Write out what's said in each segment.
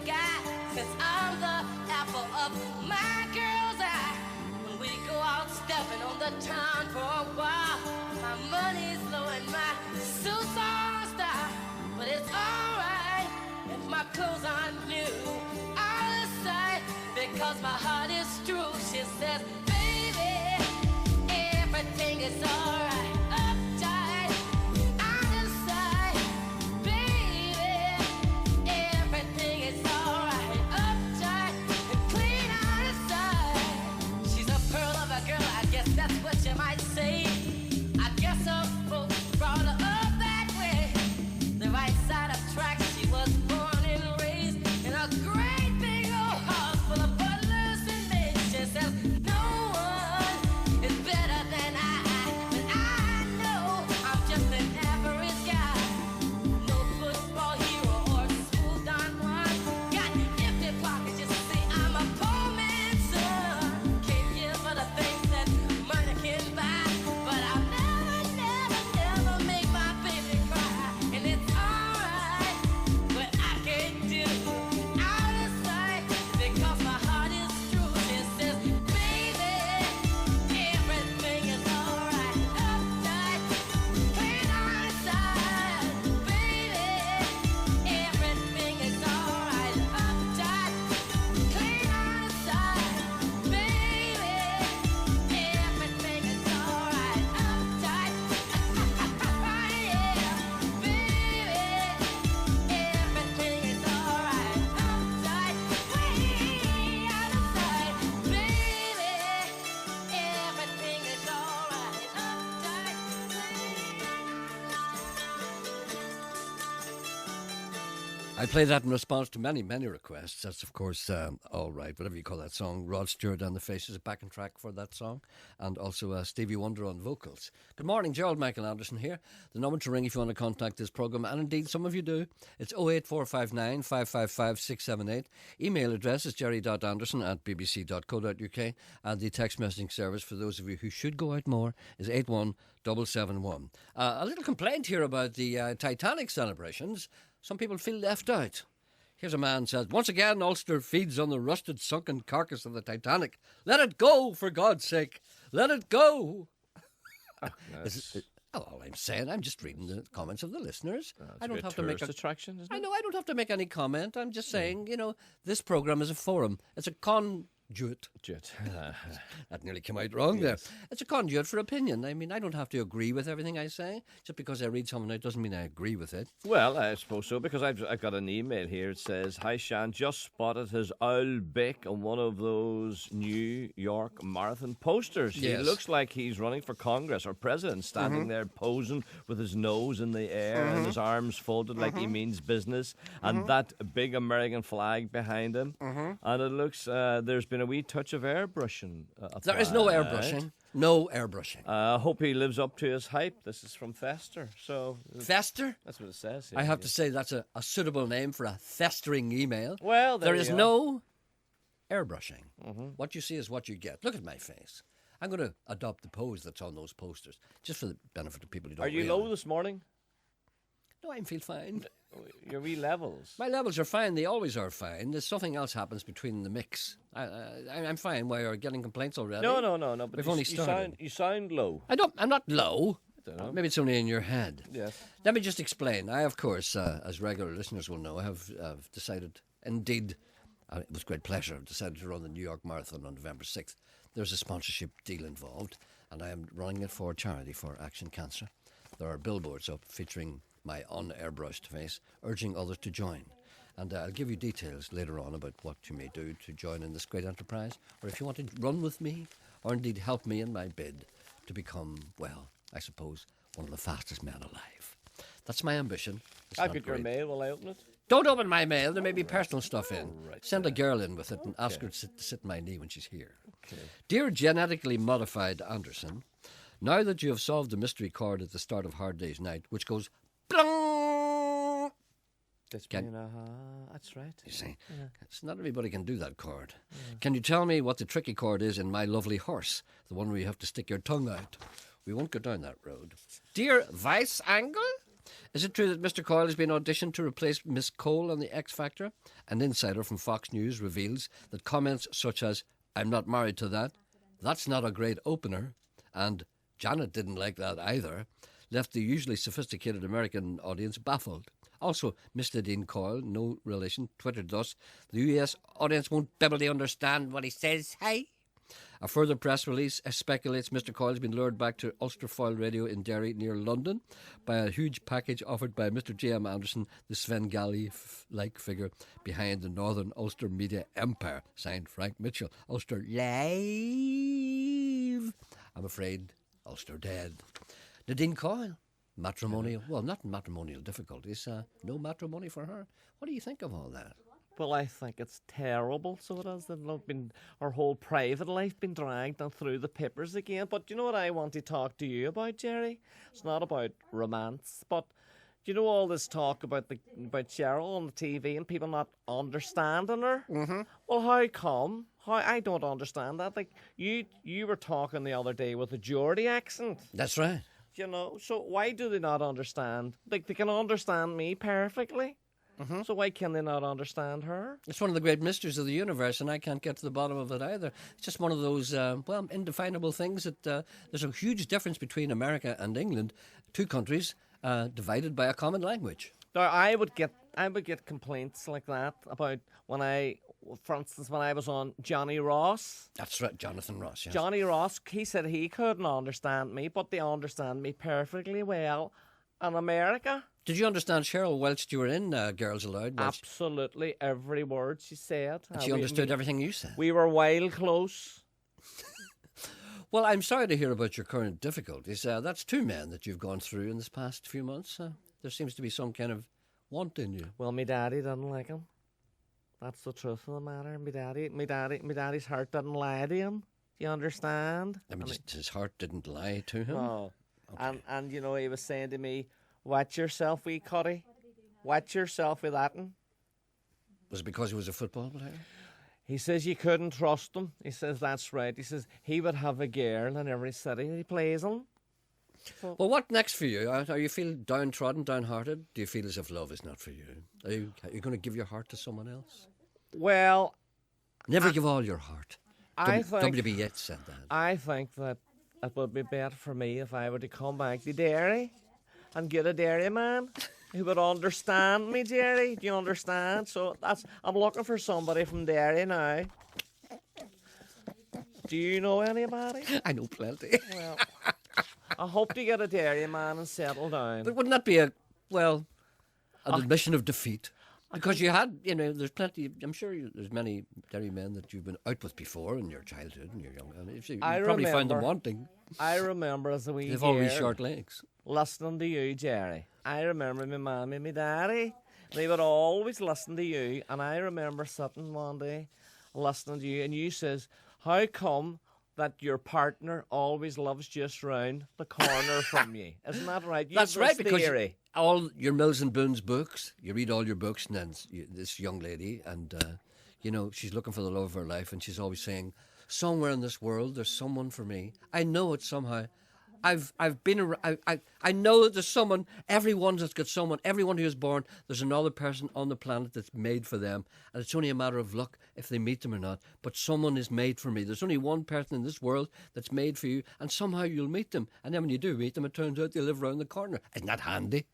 guy, since I'm the apple of my girl's eye. When we go out stepping on the town for a while, my money's low and my suit's on style. But it's alright if my clothes aren't new. Out of sight, because my heart is true. She says, baby, everything is alright. Uptight, out of sight, baby, everything is alright. Uptight and clean out of sight. She's a pearl of a girl, I guess that's what you might say. I guess her folks brought her up that way. The right side of tracks, she was born and raised in a great big old house full of butlers and maids. She says, no one is better than I. But I know I'm just an average guy. No football hero or school don Juan. Got empty pockets, you see, I'm a poor man's son. Can't give her the things that money can buy. But I'll never, never, never make my baby cry. And it's alright, but I can't do out of sight, because my heart is true. It says, baby, everything is alright. Uptight, clean outside. Baby, everything is alright. Uptight, clean outside. Baby, everything is alright. Uptight, yeah. Baby, everything is alright. Uptight, way out of sight. Baby, everything is alright. Uptight, I play that in response to many, many requests. That's, of course, All Right, whatever you call that song. Rod Stewart and the Faces, a backing track for that song. And also Stevie Wonder on vocals. Good morning, Gerald Michael Anderson here. The number to ring if you want to contact this programme, and indeed some of you do, it's 08459 555 678. Email address is jerry.anderson@bbc.co.uk. And the text messaging service for those of you who should go out more is 81771. A little complaint here about the Titanic celebrations. Some people feel left out. Here's a man says, once again, Ulster feeds on the rusted, sunken carcass of the Titanic. Let it go, for God's sake. Let it go. All I'm saying, I'm just reading the comments of the listeners. I don't have to make a attraction, isn't it? I know I don't have to make any comment. I'm just saying, this programme is a forum. It's a conduit. That nearly came out wrong there. It's a conduit for opinion. I mean, I don't have to agree with everything I say. Just because I read something out doesn't mean I agree with it. Well, I suppose so, because I've got an email here. It says, hi, Shan, just spotted his owl Bick on one of those New York marathon posters. Yes. He looks like he's running for Congress or president, standing there posing with his nose in the air and his arms folded like he means business, and that big American flag behind him. And it looks, there's been a wee touch of airbrushing. There is no airbrushing. No airbrushing. I hope he lives up to his hype. This is from Fester. So Fester? That's what it says. Yeah, I have to say that's a suitable name for a festering email. Well, there is no airbrushing. What you see is what you get. Look at my face. I'm going to adopt the pose that's on those posters, just for the benefit of people who don't Are you realize. low this morning? No, I feel fine. Your wee levels. My levels are fine. They always are fine. There's something else happens between the mix. I'm fine. Why are you getting complaints already? No. But We've only started. You sound low. I'm not low. I don't know. Maybe it's only in your head. Yes. Let me just explain. I, of course, as regular listeners will know, have decided, indeed, it was great pleasure, I've decided to run the New York Marathon on November 6th. There's a sponsorship deal involved, and I am running it for charity for Action Cancer. There are billboards up featuring my un-airbrushed face, urging others to join. And I'll give you details later on about what you may do to join in this great enterprise, or if you want to run with me, or indeed help me in my bid to become, well, I suppose, one of the fastest men alive. That's my ambition. I've got your mail. Will I open it? Don't open my mail. There may be personal stuff in. Send a girl in with it and ask her to sit in my knee when she's here. Okay. Dear genetically modified Anderson, now that you have solved the mystery chord at the start of Hard Day's Night, which goes blong. That's right. You see, it's not everybody can do that chord. Can you tell me what the tricky chord is in My Lovely Horse, the one where you have to stick your tongue out? We won't go down that road. Dear Vice Angle, Is it true that Mr. Coyle has been auditioned to replace Miss Cole on the X Factor? An insider from Fox News reveals that comments such as, "I'm not married to that," "That's not a great opener," and "Janet didn't like that either," left the usually sophisticated American audience baffled. Also, Miss Nadine Coyle, no relation, twittered thus, "The US audience won't be able to understand what he says, hey?" A further press release speculates Mr. Coyle has been lured back to Ulsterfoil Radio in Derry near London by a huge package offered by Mr. J.M. Anderson, the Svengali-like figure behind the Northern Ulster media empire. Signed, Frank Mitchell. Ulster live. I'm afraid Ulster dead. Nadine Coyle, matrimonial, well, not matrimonial difficulties, no matrimony for her. What do you think of all that? Well, I think it's terrible. So it is. That our whole private life been dragged on through the papers again. But you know what I want to talk to you about, Gerry? It's not about romance, but you know all this talk about Cheryl on the TV and people not understanding her. Mm-hmm. Well, how come? I don't understand that. Like you were talking the other day with a Geordie accent. That's right. You know, so why do they not understand? Like they can understand me perfectly. Mm-hmm. So why can they not understand her? It's one of the great mysteries of the universe, and I can't get to the bottom of it either. It's just one of those, indefinable things that there's a huge difference between America and England, two countries divided by a common language. Now, I would get complaints like that about for instance, when I was on Johnny Ross. That's right, Jonathan Ross, yes. Johnny Ross, he said he couldn't understand me, but they understand me perfectly well in America. Did you understand Cheryl whilst you were in Girls Aloud? Absolutely, every word she said. And she understood everything you said? We were wild close. Well, I'm sorry to hear about your current difficulties. That's two men that you've gone through in this past few months. There seems to be some kind of want in you. Well, my daddy didn't like him. That's the truth of the matter. My daddy's heart didn't lie to him. Do you understand? I mean, his heart didn't lie to him? No. Okay. And you know, he was saying to me, "Watch yourself, wee cutty. Watch yourself with that." Was it because he was a football player? He says you couldn't trust him. He says that's right. He says he would have a girl in every city he plays in. So, well, what next for you? Are you feel downtrodden, downhearted? Do you feel as if love is not for you? Are you going to give your heart to someone else? Well, never give all your heart. I think W.B. Yeats said that. I think that it would be better for me if I were to come back to Derry and get a Derry man who would understand me, Gerry. Do you understand? So I'm looking for somebody from Derry now. Do you know anybody? I know plenty. Well, I hope to get a Derry man and settle down. But wouldn't that be an admission of defeat? Because you had, there's plenty. I'm sure there's many Derry men that you've been out with before in your childhood and your young. You probably found them wanting. I remember as a wee They've always short legs. Listening to you, Gerry. I remember my mum and my daddy. They would always listen to you, and I remember sitting one day listening to you, and you says, "How come that your partner always loves just round the corner from you?" Isn't that right? That's right, because all your Mills and Boons books, you read all your books, and then this young lady, and she's looking for the love of her life, and she's always saying, "Somewhere in this world, there's someone for me. I know it somehow. I've been around. I know that there's someone. Everyone that's got someone. Everyone who is born, there's another person on the planet that's made for them, and it's only a matter of luck if they meet them or not. But someone is made for me. There's only one person in this world that's made for you, and somehow you'll meet them. And then when you do meet them, it turns out they live around the corner. Isn't that handy?"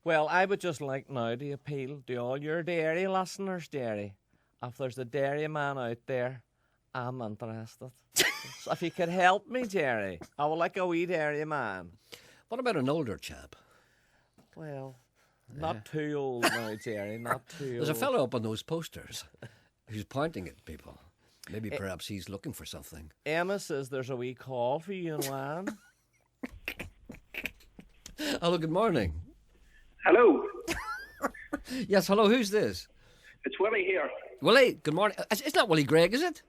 Well, I would just like now to appeal to all your Derry listeners, Gerry. If there's a Derry man out there, I'm interested. So if you could help me, Gerry, I would like a wee Derry man. What about an older chap? Well, not too old now, Gerry, not too old. There's a fellow up on those posters who's pointing at people. Maybe perhaps he's looking for something. Emma says there's a wee call for you and Lan. Hello, good morning. Hello. Yes, hello, who's this? It's Willie here. Willie, good morning. It's not Willie Gregg, is it?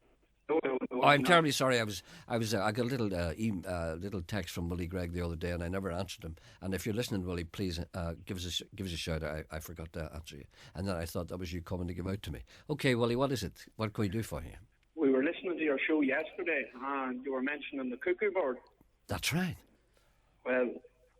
No, I'm terribly sorry. I got a little text from Willie Gregg the other day, and I never answered him. And if you're listening, Willie, please give us a shout. I forgot to answer you, and then I thought that was you coming to give out to me. Okay, Willie, what is it? What can we do for you? We were listening to your show yesterday, and you were mentioning the cuckoo bird. That's right. Well,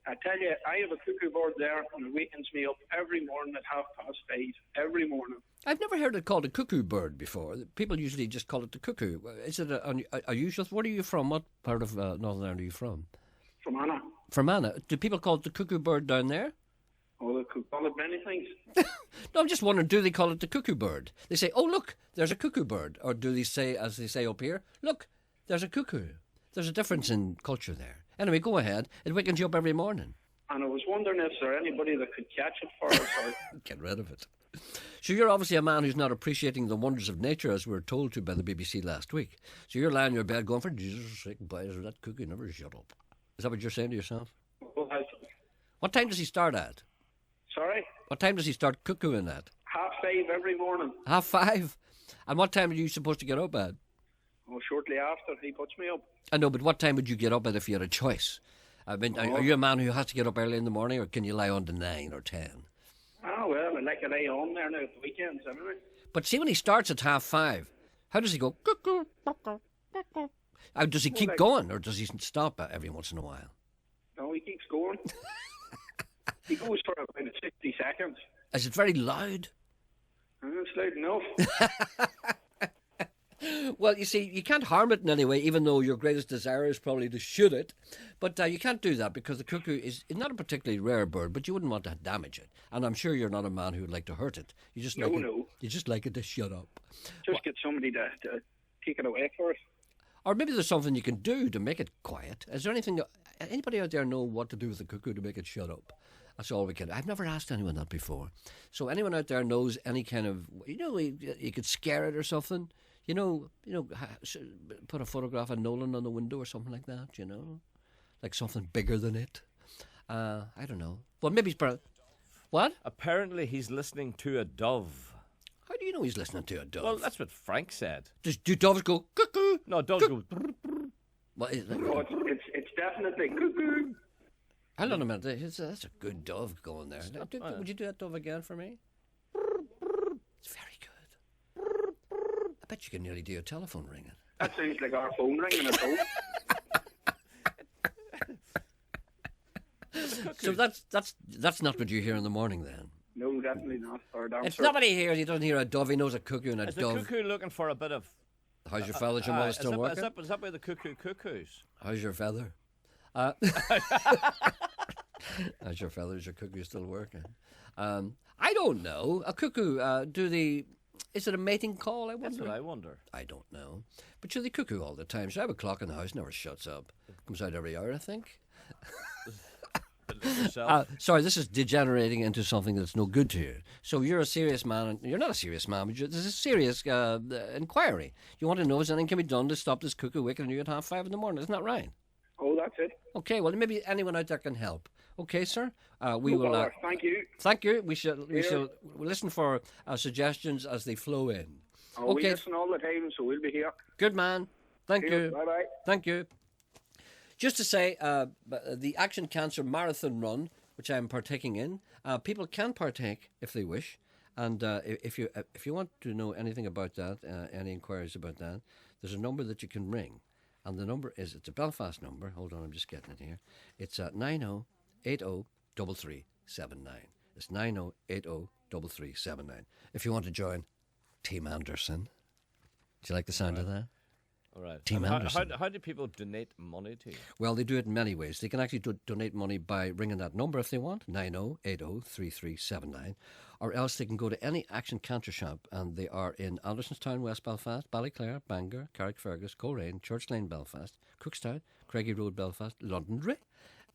I tell you, I have a cuckoo bird there, and it wakens me up every morning at 5:30, every morning. I've never heard it called a cuckoo bird before. People usually just call it the cuckoo. Is it a unusual? Where are you from? What part of Northern Ireland are you from? From Anna. From Anna. Do people call it the cuckoo bird down there? Oh, they could call it many things. No, I'm just wondering, do they call it the cuckoo bird? They say, oh, look, there's a cuckoo bird. Or do they say, as they say up here, look, there's a cuckoo. There's a difference in culture there. Anyway, go ahead. It wakens you up every morning. And I was wondering if there anybody that could catch it for us. Or... Get rid of it. So you're obviously a man who's not appreciating the wonders of nature, as we were told to by the BBC last week. So you're lying in your bed going, for Jesus' sake, boys, that cuckoo never shut up. Is that what you're saying to yourself? Well, What time does he start at? sorry? What time does he start cuckooing at? 5:30 every morning. 5:30? And what time are you supposed to get up at? Oh, shortly after he puts me up. I know, but what time would you get up at if you had a choice? I mean, are you a man who has to get up early in the morning, or can you lie on to 9 or 10? Oh, well, I like to lay on there now at the weekends, anyway. But see, when he starts at 5:30, how does he go? Cuckoo, cuckoo, cuckoo? Does he keep going, or does he stop every once in a while? No, he keeps going. He goes for about 60 seconds. Is it very loud? It's loud enough. Well, you see, you can't harm it in any way, even though your greatest desire is probably to shoot it. But you can't do that because the cuckoo is not a particularly rare bird, but you wouldn't want to damage it. And I'm sure you're not a man who'd like to hurt it. You just like No. You just like it to shut up. Just get somebody to take it away for us. Or maybe there's something you can do to make it quiet. Is there anything? Anybody out there know what to do with the cuckoo to make it shut up? That's all we can. I've never asked anyone that before. So anyone out there knows any kind of, you could scare it or something. Put a photograph of Nolan on the window or something like that. Like something bigger than it. I don't know. Well, maybe he's what? Apparently, he's listening to a dove. How do you know he's listening to a dove? Well, that's what Frank said. Do doves go cuckoo? No, doves go. What is that? Oh, it's definitely cuckoo. Hold on a minute. That's a good dove going there. Would you do that dove again for me? It's very good. I bet you can nearly do a telephone ringing. That sounds like our phone ringing at home. So that's not what you hear in the morning then. No, definitely not. Or If nobody hears, he doesn't hear a dove. He knows a cuckoo and a Is the dove. cuckoo looking for a bit of... How's your feather, Jim? Is still working? Is that by the cuckoos? How's your feather? How's your feathers? Your cuckoo still working? I don't know. A cuckoo. Is it a mating call? I wonder. That's what I wonder. I don't know. But they cuckoo all the time. So I have a clock in the house, never shuts up. Comes out every hour, I think. Sorry, this is degenerating into something that's no good to you. So you're a serious man, and you're not a serious man, but there's a serious inquiry. You want to know if anything can be done to stop this cuckoo waking you at 5:30 in the morning. Isn't that right? Oh, that's it. Okay, well, maybe anyone out there can help. Okay, sir? We No will. bother. Thank you. Thank you. We shall listen for suggestions as they flow in. Oh, we listen all the time, so we'll be here. Good man. Thank you. Bye-bye. Thank you. Just to say, the Action Cancer Marathon Run, which I'm partaking in, people can partake if they wish. And if you want to know anything about that, any inquiries about that, there's a number that you can ring. And the number it's a Belfast number. Hold on, I'm just getting it here. It's 90803379. It's 90803379. If you want to join Team Anderson. Do you like the sound of that? All right. Team Anderson. How do people donate money to you? Well, they do it in many ways. They can actually donate money by ringing that number if they want, 90803379, or else they can go to any Action Cancer shop, and they are in Andersonstown, West Belfast, Ballyclare, Bangor, Carrickfergus, Coleraine, Church Lane, Belfast, Cookstown, Craigie Road, Belfast, Londonderry,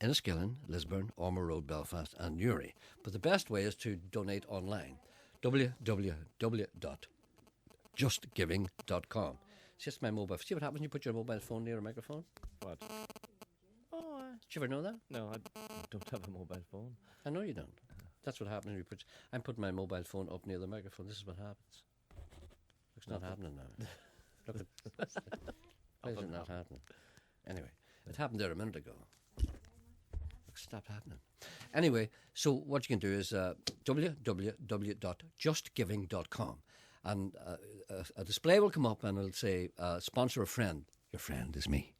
Enniskillen, Lisburn, Ormer Road, Belfast, and Newry. But the best way is to donate online, www.justgiving.com. It's just my mobile. See what happens when you put your mobile phone near a microphone? What? Oh, Did you ever know that? no, I don't have a mobile phone. I know you don't. That's what happens when you put... I'm putting my mobile phone up near the microphone. This is what happens. It's not happening now. Look at... Why is it not happening? Anyway, it happened there a minute ago. Look, stop happening. Anyway, so what you can do is www.justgiving.com, and a display will come up and it'll say, sponsor a friend. Your friend is me,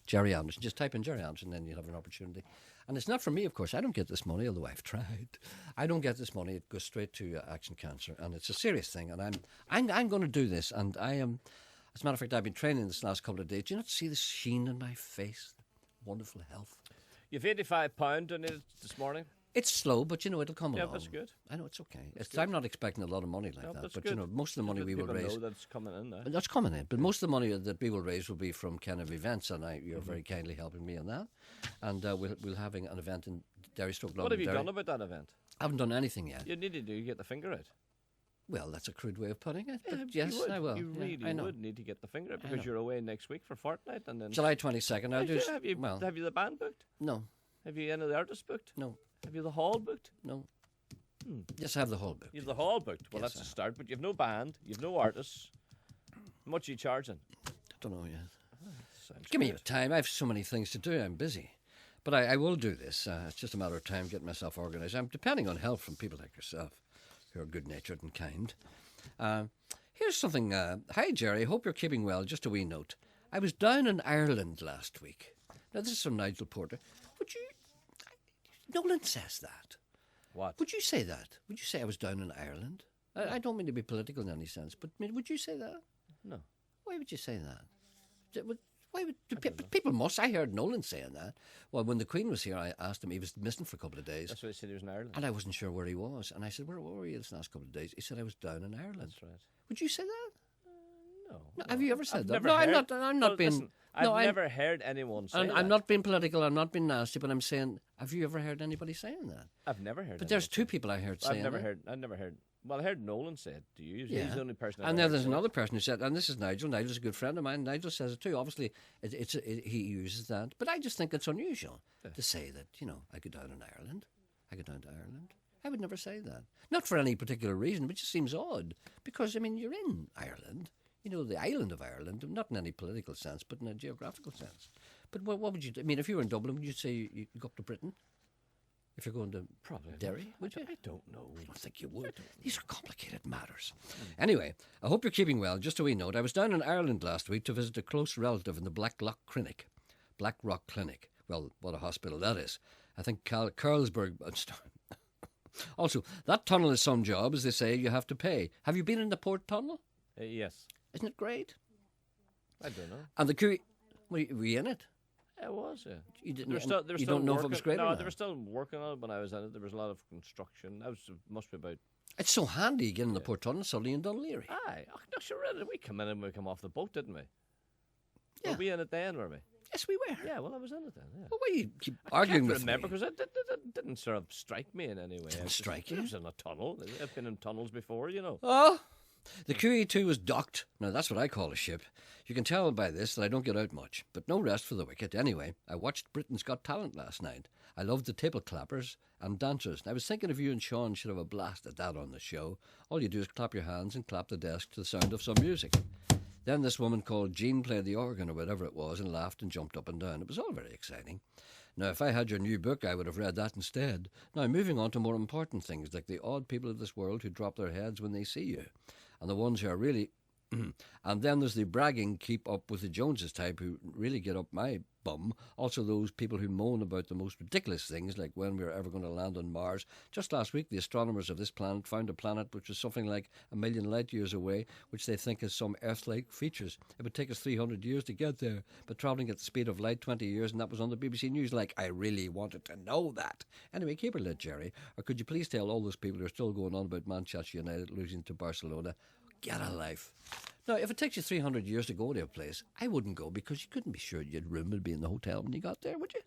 Gerry Anderson. Just type in Gerry Anderson, then you'll have an opportunity. And it's not for me, of course. I don't get this money, although I've tried. I don't get this money. It goes straight to Action Cancer, and it's a serious thing. And I'm going to do this. And I am, as a matter of fact, I've been training this last couple of days. Do you not see the sheen in my face? Wonderful health. You've £85 donated this morning. It's slow, but it'll come along. Yeah, that's good. I know it's okay. I'm not expecting a lot of money like that, but good. Most of the money we will raise. Know that's coming in now. That's coming in, but most of the money that we will raise will be from kind of events, and you're very kindly helping me on that. And we'll having an event in Derry Stoke. What have you done about that event? I haven't done anything yet. You need to do. You get the finger out. Well, that's a crude way of putting it, but Yeah, yes, I will. You really would need to get the finger out because you're away next week for fortnight, and then July 22nd. Have you the band booked? No. Have you any of the artists booked? No. Have you the hall booked? No. Yes, I have the hall booked. You have the hall booked. Well, Yes, that's a start, but you've no band, you've no artists. How much are you charging? I don't know yet. Sounds Give me good. time. I have so many things to do. I'm busy. But I will do this. It's just a matter of time getting myself organised. I'm depending on help from people like yourself who are good-natured and kind. Here's something. Hi, Gerry. Hope you're keeping well. Just a wee note. I was down in Ireland last week. Now, this is from Nigel Porter. Would you... Nolan says that. What? Would you say that? Would you say I was down in Ireland? I don't mean to be political in any sense, but would you say that? No. Why would you say that? Why would people must? I heard Nolan saying that. Well, when the Queen was here, I asked him. He was missing for a couple of days. That's why he said he was in Ireland. And I wasn't sure where he was. And I said, where were you this last couple of days? He said, I was down in Ireland. That's right. Would you say that? No. Have you ever said I've that? never No, heard, I'm not being... Listen, no, I've never heard anyone say that. I'm not being political. I'm not being nasty, but I'm saying, have you ever heard anybody saying that? I've never heard. But there's two people I heard saying I've never that. heard. I've never heard. Well, I heard Nolan say it to you. Yeah. He's the only person. I've And ever then heard there's say it. another person who said, and this is Nigel. Nigel's a good friend of mine. Nigel says it too. Obviously, he uses that. But I just think it's unusual to say that, I go down in Ireland. I go down to Ireland. I would never say that. Not for any particular reason, but it just seems odd. Because, you're in Ireland. The island of Ireland, not in any political sense, but in a geographical sense. But what would you do? If you were in Dublin, would you say you go up to Britain? If you're going to Probably Derry, would you? I don't know. I don't think you would. These are complicated matters. Anyway, I hope you're keeping well. Just a wee note. I was down in Ireland last week to visit a close relative in the Black Rock Clinic. Well, what a hospital that is. I think Carlsberg... Also, that tunnel is some job, as they say, you have to pay. Have you been in the Port Tunnel? Yes. Isn't it great? I don't know. And the queue... Were you in it? It was, yeah. You didn't. They were still, they were you still don't know working. if it was great no, or not. they were still working on it when I was in it. There was a lot of construction. That must be about... It's so handy getting in the Port Tunnel, Sully and Dunleary. Aye. Oh, no, sure, we come in and we come off the boat, didn't we? Yeah. Were we in it then, were we? Yes, we were. Yeah, well, I was in it then, yeah. Well, why you keep arguing with remember, me? because it didn't sort of strike me in any way. Didn't strike you? I was in a tunnel. I've been in tunnels before, Oh, the QE2 was docked. Now, that's what I call a ship. You can tell by this that I don't get out much, but no rest for the wicked. Anyway, I watched Britain's Got Talent last night. I loved the table clappers and dancers. And I was thinking if you and Sean should have a blast at that on the show. All you do is clap your hands and clap the desk to the sound of some music. Then this woman called Jean played the organ or whatever it was and laughed and jumped up and down. It was all very exciting. Now, if I had your new book, I would have read that instead. Now, moving on to more important things, like the odd people of this world who drop their heads when they see you, and the ones who are really... And then there's the bragging, keep up with the Joneses type who really get up my bum. Also those people who moan about the most ridiculous things, like when we're ever going to land on Mars. Just last week, the astronomers of this planet found a planet which was something like 1 million light years away, which they think has some Earth-like features. It would take us 300 years to get there, but travelling at the speed of light, 20 years, and that was on the BBC News. Like, I really wanted to know that. Anyway, keep her lit, Gerry. Or could you please tell all those people who are still going on about Manchester United losing to Barcelona, get a life. Now, if it takes you 300 years to go to a place, I wouldn't go because you couldn't be sure you'd room would be in the hotel when you got there, would you?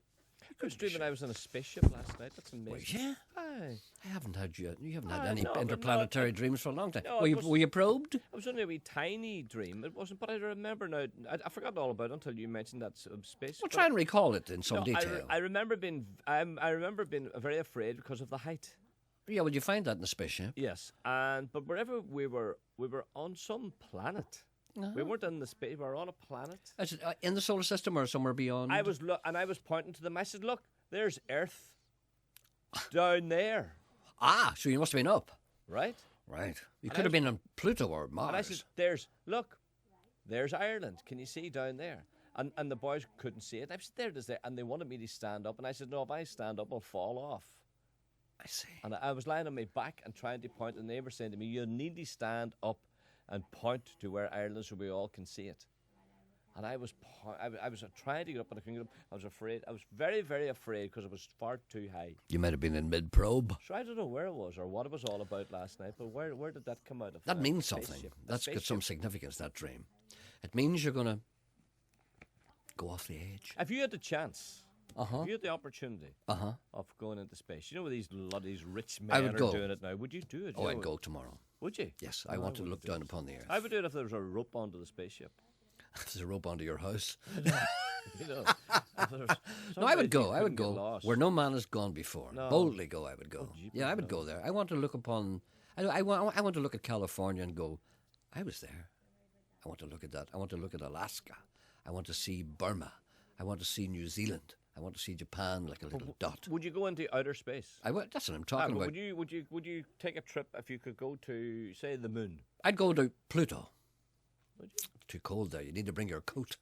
I was dreaming I was in a spaceship last night. That's amazing. Well, yeah. Aye. I haven't had you haven't had Ah, any no, but interplanetary dreams for a long time. No, were, it you, was- were you probed? It was only a wee tiny dream. It wasn't, but I remember now. I forgot all about it until you mentioned that space. Well, but- try and recall it in some No, detail. I remember being. I remember being very afraid because of the height. Yeah, well, you find that in the spaceship. Yes, but wherever we were on some planet. We weren't in the space. We were on a planet. Is it in the solar system or somewhere beyond? I was pointing to them. I said, "Look, there's Earth down there, Ah, so you must have been up. right?" Right. You And could I have been on Pluto or Mars. And I said, there's Ireland. Can you see down there?" And the boys couldn't see it. I was there, and they wanted me to stand up. And I said, no, if I stand up, I'll fall off. I see. And I was lying on my back and trying to point, and they were saying to me, you need to stand up and point to where Ireland is so we all can see it. And I was trying to get up, but I couldn't get up. I was afraid. I was very, very afraid because it was far too high. You might have been in mid-probe. So I don't know where it was or what it was all about last night, but where did that come out of? That means something. Spaceship. That's got some significance, that dream. It means you're going to go off the edge. If you had the chance, if you had the opportunity of going into space, you know where these rich men are doing it now, would you do it? Oh, I'd go tomorrow. Would you? Yes, I want to look down upon the earth. I would do it if there was a rope onto the spaceship. If there's a rope onto your house. You know, No, I would go where no man has gone before. No. Boldly go, I would go. Oh, Yeah, I would go there. I want to look upon. I want to look at California and go, I was there. I want to look at that. I want to look at Alaska. I want to see Burma. I want to see New Zealand. I want to see Japan like a little dot. Would you go into outer space? That's what I'm talking about. Would you take a trip if you could go to, say, the moon? I'd go to Pluto. Would you? It's too cold there. You need to bring your coat.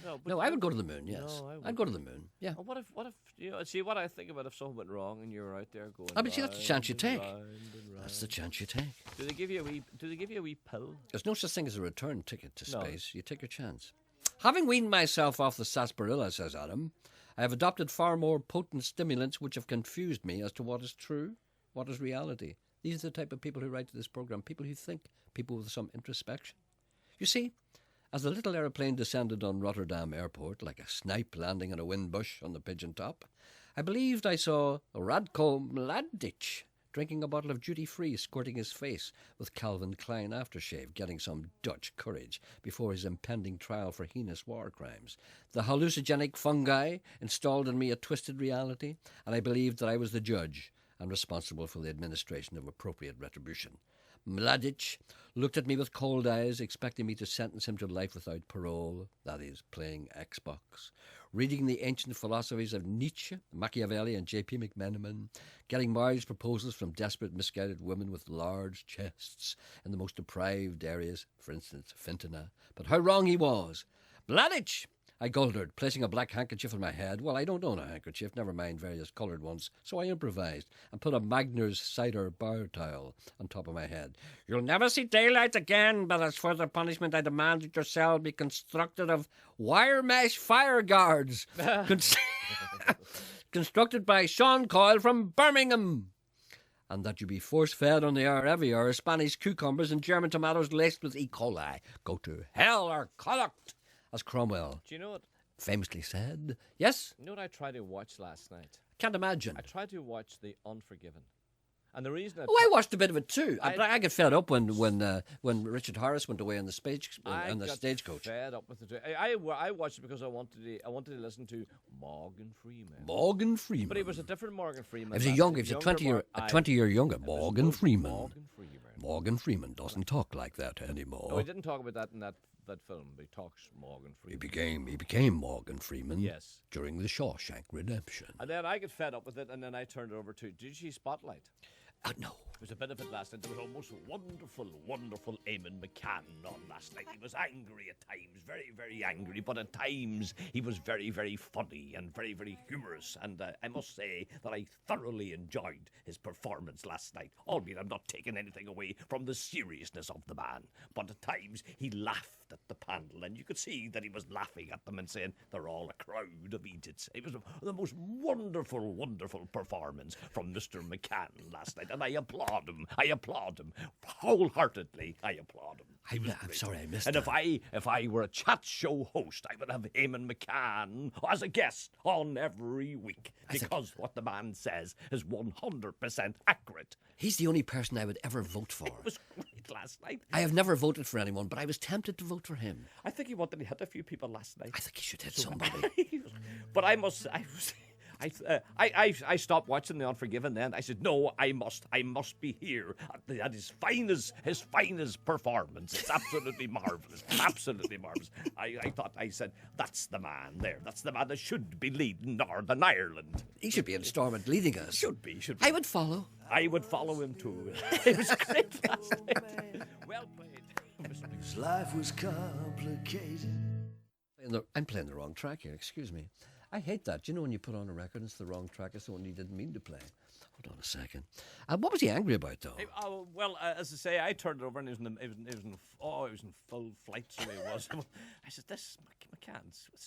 No, No, I would go to the moon. Yes, No, I I'd go to the moon. Yeah. What if you know? See what I think about if something went wrong and you were out there going. But see, that's the chance you take. Round and round. That's the chance you take. Do they give you a wee pill? There's no such thing as a return ticket to No. space. You take your chance. Having weaned myself off the sarsaparilla, says Adam, I have adopted far more potent stimulants which have confused me as to what is true, what is reality. These are the type of people who write to this program, people who think, people with some introspection. You see, as the little aeroplane descended on Rotterdam Airport like a snipe landing on a wind bush on the pigeon top, I believed I saw Radko Mladic drinking a bottle of duty-free, squirting his face with Calvin Klein aftershave, getting some Dutch courage before his impending trial for heinous war crimes. The hallucinogenic fungi installed in me a twisted reality, and I believed that I was the judge and responsible for the administration of appropriate retribution. Mladic looked at me with cold eyes, expecting me to sentence him to life without parole, that is, playing Xbox, reading the ancient philosophies of Nietzsche, Machiavelli and J.P. McMenamin, getting marriage proposals from desperate, misguided women with large chests in the most deprived areas, for instance, Fintona. But how wrong he was! Mladic! I guldered, placing a black handkerchief on my head. Well, I don't own a handkerchief, never mind various coloured ones, so I improvised and put a Magner's cider bar towel on top of my head. You'll never see daylight again, but as for the punishment, I demand that your cell be constructed of wire mesh fire guards, constructed by Sean Coyle from Birmingham, and that you be force-fed on the hour every hour Spanish cucumbers and German tomatoes laced with E. coli. Go to hell or Connacht, as Cromwell Do you know what? famously said. Yes? You know what I tried to watch last night? Can't imagine. I tried to watch The Unforgiven, and the reason I watched a bit of it too. I- I get fed up when Richard Harris went away on the I got stagecoach. fed up with it. I watched it because I wanted to listen to Morgan Freeman. Morgan Freeman. But he was a different Morgan Freeman. He was a last young. night. He was a Younger 20-year younger. It was Morgan Freeman. Morgan Freeman. Morgan Freeman doesn't talk like that anymore. No, he didn't talk about that in that film. But he talks Morgan He Freeman. became Morgan Freeman. Yes. During the Shawshank Redemption. And then I get fed up with it, and then I turned it over to. Did you see Spotlight? No. There was a bit of it last night. There was a most wonderful Eamon McCann on last night. He was angry at times, very, very angry, but at times he was very, very funny and very, very humorous. And I must say that I thoroughly enjoyed his performance last night, albeit I'm not taking anything away from the seriousness of the man. But at times he laughed at the panel, and you could see that he was laughing at them and saying, they're all a crowd of idiots. It was the most wonderful performance from Mr. McCann last night, and I applaud him. I applaud him wholeheartedly. I applaud him. I'm sorry I missed And that. if I were a chat show host, I would have Eamon McCann as a guest on every week, because what the man says is 100% accurate. He's the only person I would ever vote for. It was great last night. I have never voted for anyone, but I was tempted to vote for him. I think he wanted to hit a few people last night. I think he should hit somebody. But I stopped watching The Unforgiven then. I said, no, I must be here at his finest performance. It's absolutely marvellous. Absolutely marvellous. I said, that's the man there. That's the man that should be leading Northern Ireland. He should be in Stormont leading us. Should be. I would follow. I would follow him too. It was great last night. Well played. His life was complicated. I'm playing the wrong track here, excuse me. I hate that. You know when you put on a record and it's the wrong track, it's the one you didn't mean to play. Hold on a second. What was he angry about, though? Well, as I say, I turned it over and it was in full flight, so it was. I said, this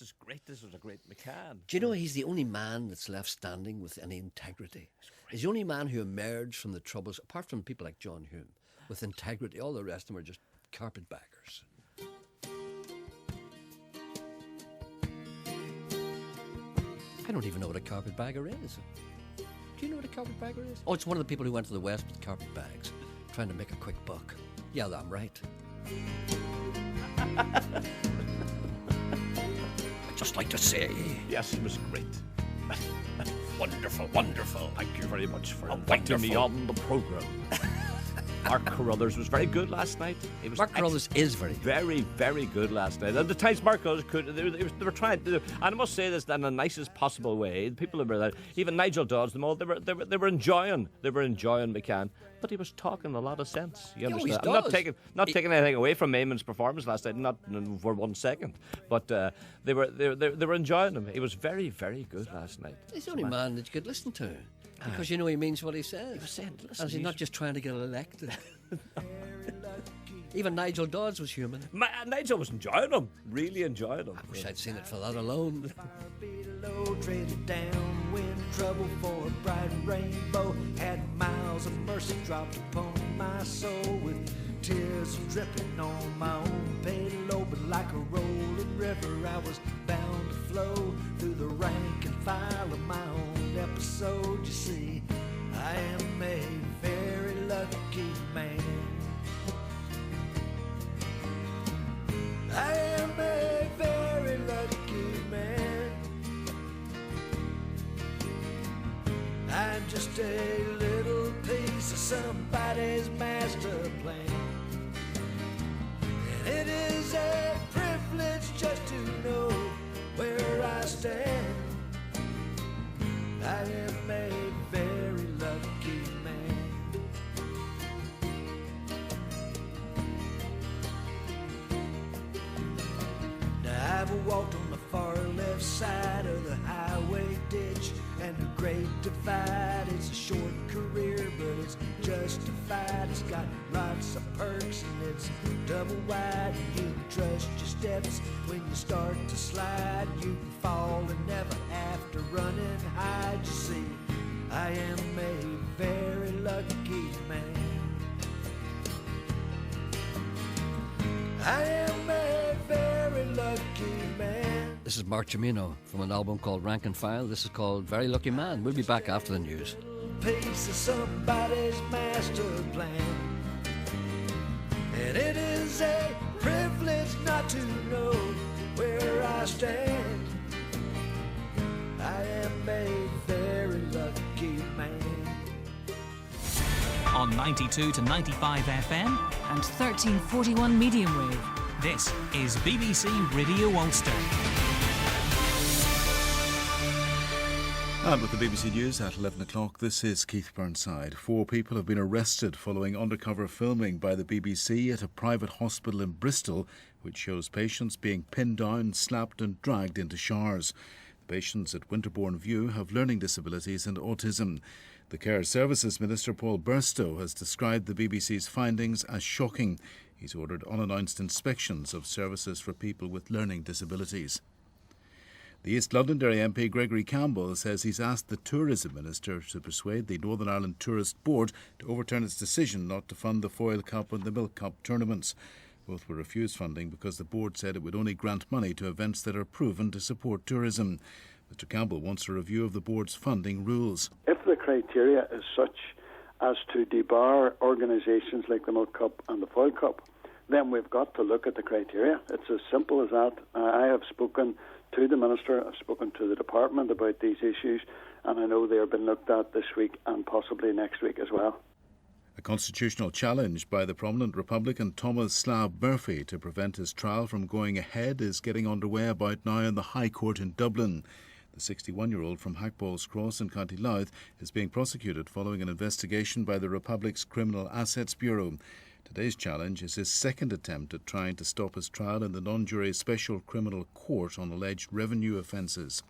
is great. This was a great McCann. Do you know he's the only man that's left standing with any integrity? He's the only man who emerged from the Troubles, apart from people like John Hume, with integrity. All the rest of them are just carpetbaggers. I don't even know what a carpetbagger is. Do you know what a carpetbagger is? Oh, it's one of the people who went to the West with carpet bags, trying to make a quick buck. Yeah, I'm right. I'd just like to say... Yes, it was great. Wonderful, wonderful. Thank you very much for inviting me on the programme. Mark Carruthers was very good last night. Mark Carruthers is very, very good last night. And the times Mark Carruthers they were trying to do, and I must say this in the nicest possible way. The people that were there, even Nigel Dodds, them all, they were enjoying McCann. But he was talking a lot of sense. You understand? I'm not taking anything away from Eamon's performance last night, not for 1 second. But they were enjoying him. He was very, very good last night. He's the only man that you could listen to. Because you know he means what he says. He was saying, listen, and he's not just trying to get elected. Even Nigel Dodds was human. Nigel was enjoying him, really enjoying him. I wish I'd seen it for that alone. Traded down wind trouble for a bright rainbow. Had miles of mercy dropped upon my soul with tears dripping on my own payload. But like a rolling river, I was bound to flow through the rank and file of my own episode. You see, I am a very lucky man. I am a very lucky man. I'm just a little piece of somebody's master plan. And it is a privilege just to know where I stand. I am a very lucky man. Now I've walked on the far left side of the highway ditch and the great divide. It's a short career, but it's justified. It's got lots of perks and it's double wide. And you can trust your steps when you start to slide. You can fall and never have to run and hide. You see, I am a very lucky man. I am a very lucky man. This is Mark Cimino from an album called Rank and File. This is called Very Lucky Man. We'll be back after the news. Piece of somebody's master plan. And it is a privilege not to know where I stand. I am a very lucky man. On 92 to 95 FM and 1341 medium wave. This is BBC Radio Ulster. And with the BBC News at 11 o'clock, this is Keith Burnside. 4 people have been arrested following undercover filming by the BBC at a private hospital in Bristol, which shows patients being pinned down, slapped and dragged into showers. The patients at Winterbourne View have learning disabilities and autism. The Care Services Minister Paul Burstow has described the BBC's findings as shocking. He's ordered unannounced inspections of services for people with learning disabilities. The East Londonderry MP Gregory Campbell says he's asked the Tourism Minister to persuade the Northern Ireland Tourist Board to overturn its decision not to fund the Foyle Cup and the Milk Cup tournaments. Both were refused funding because the board said it would only grant money to events that are proven to support tourism. Mr Campbell wants a review of the board's funding rules. If the criteria is such as to debar organisations like the Milk Cup and the Foyle Cup, then we've got to look at the criteria. It's as simple as that. I have spoken to the Minister, I've spoken to the Department about these issues, and I know they are being looked at this week and possibly next week as well. A constitutional challenge by the prominent Republican Thomas Slab Murphy to prevent his trial from going ahead is getting underway about now in the High Court in Dublin. The 61-year-old from Hackballs Cross in County Louth is being prosecuted following an investigation by the Republic's Criminal Assets Bureau. Today's challenge is his second attempt at trying to stop his trial in the non-jury Special Criminal Court on alleged revenue offences.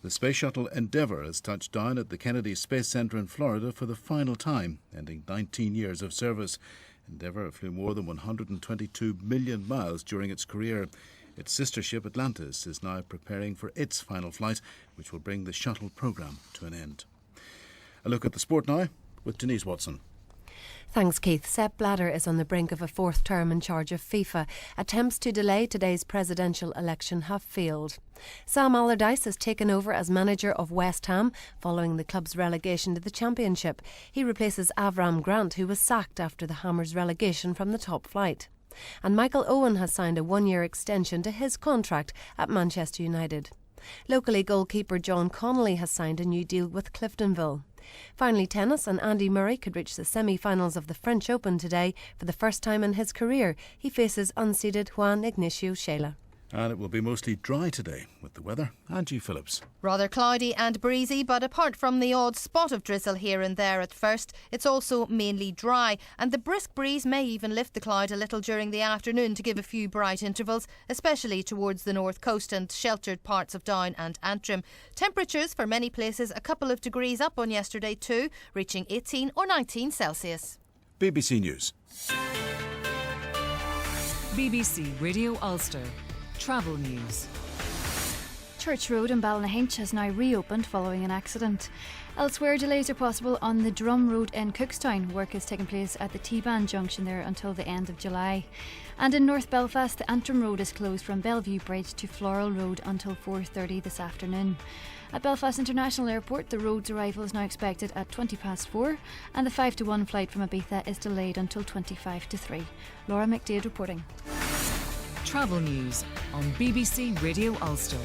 The space shuttle Endeavour has touched down at the Kennedy Space Center in Florida for the final time, ending 19 years of service. Endeavour flew more than 122 million miles during its career. Its sister ship Atlantis is now preparing for its final flight, which will bring the shuttle programme to an end. A look at the sport now with Denise Watson. Thanks, Keith. Sepp Blatter is on the brink of a fourth term in charge of FIFA. Attempts to delay today's presidential election have failed. Sam Allardyce has taken over as manager of West Ham following the club's relegation to the Championship. He replaces Avram Grant, who was sacked after the Hammers' relegation from the top flight. And Michael Owen has signed a one-year extension to his contract at Manchester United. Locally, goalkeeper John Connolly has signed a new deal with Cliftonville. Finally, tennis, and Andy Murray could reach the semi-finals of the French Open today for the first time in his career. He faces unseeded Juan Ignacio Shela. And it will be mostly dry today with the weather. Angie Phillips. Rather cloudy and breezy, but apart from the odd spot of drizzle here and there at first, it's also mainly dry. And the brisk breeze may even lift the cloud a little during the afternoon to give a few bright intervals, especially towards the north coast and sheltered parts of Down and Antrim. Temperatures for many places a couple of degrees up on yesterday too, reaching 18 or 19 Celsius. BBC News. BBC Radio Ulster. Travel news. Church Road in Ballynahinch has now reopened following an accident. Elsewhere, delays are possible on the Drum Road in Cookstown. Work is taking place at the T-Band junction there until the end of July. And in North Belfast, the Antrim Road is closed from Bellevue Bridge to Floral Road until 4:30 this afternoon. At Belfast International Airport, the road's arrival is now expected at 4:20, and the 5-1 flight from Ibiza is delayed until 3:25. Laura McDade reporting. Travel news on BBC Radio Ulster.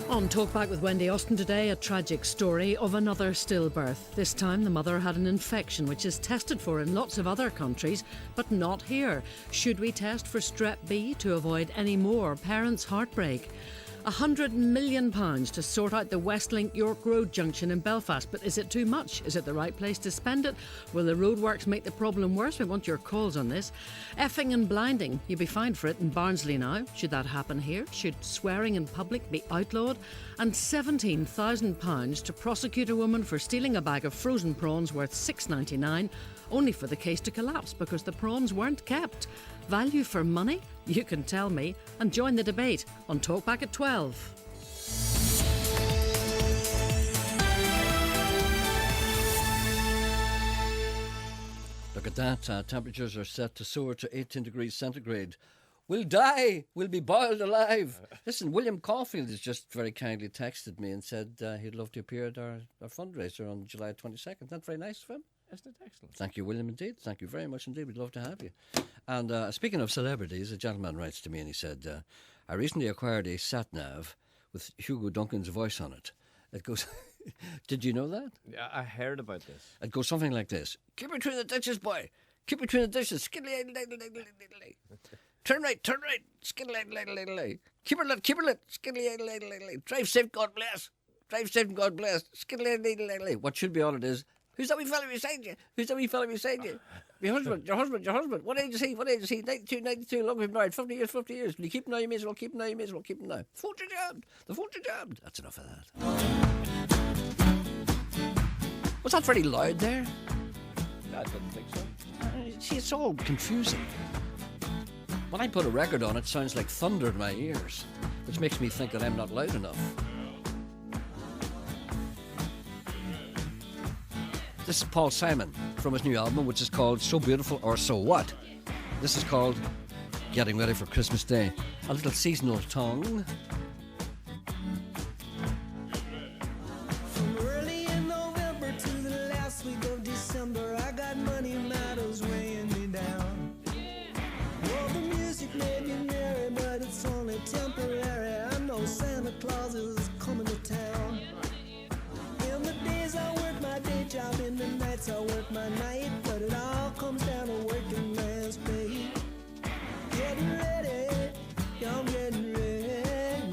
On Talkback with Wendy Austin today, a tragic story of another stillbirth. This time the mother had an infection which is tested for in lots of other countries, but not here. Should we test for strep B to avoid any more parents' heartbreak? £100 million to sort out the Westlink York Road junction in Belfast. But is it too much? Is it the right place to spend it? Will the roadworks make the problem worse? We want your calls on this. Effing and blinding. You'll be fined for it in Barnsley now. Should that happen here? Should swearing in public be outlawed? And £17,000 to prosecute a woman for stealing a bag of frozen prawns worth $6.99, only for the case to collapse because the prawns weren't kept. Value for money? You can tell me, and join the debate on Talkback at 12. Look at that. Temperatures are set to soar to 18 degrees centigrade. We'll die. We'll be boiled alive. Listen, William Caulfield has just very kindly texted me and said he'd love to appear at our fundraiser on July 22nd. That's very nice of him. Isn't it excellent? Thank you, William, indeed. Thank you very much indeed. We'd love to have you. And speaking of celebrities, a gentleman writes to me and he said, I recently acquired a sat-nav with Hugo Duncan's voice on it. It goes... Did you know that? Yeah, I heard about this. It goes something like this. Keep between the ditches, boy. Keep between the dishes. Turn right. Skiddly. Keep her lit. Skiddly. Drive safe, God bless. Skiddly. What should be on it is, who's that wee fella beside you? Your husband. What age is he? 92. Long we've married. 50 years. Will you keep him now? You may as well keep him now. The phone's jammed. That's enough of that. Was that very loud there? I didn't think so. See, it's all confusing. When I put a record on, it sounds like thunder in my ears, which makes me think that I'm not loud enough. This is Paul Simon from his new album, which is called So Beautiful or So What. This is called Getting Ready for Christmas Day. A little seasonal tongue. From early in November to the last week of December, I got money matters weighing me down. Well, the music may be merry, but it's only temporary. I know Santa Claus is coming to town. In the days I work my day job, in the nights I work my night, but it all comes down to working man's pay. Getting ready, yeah, I'm getting ready.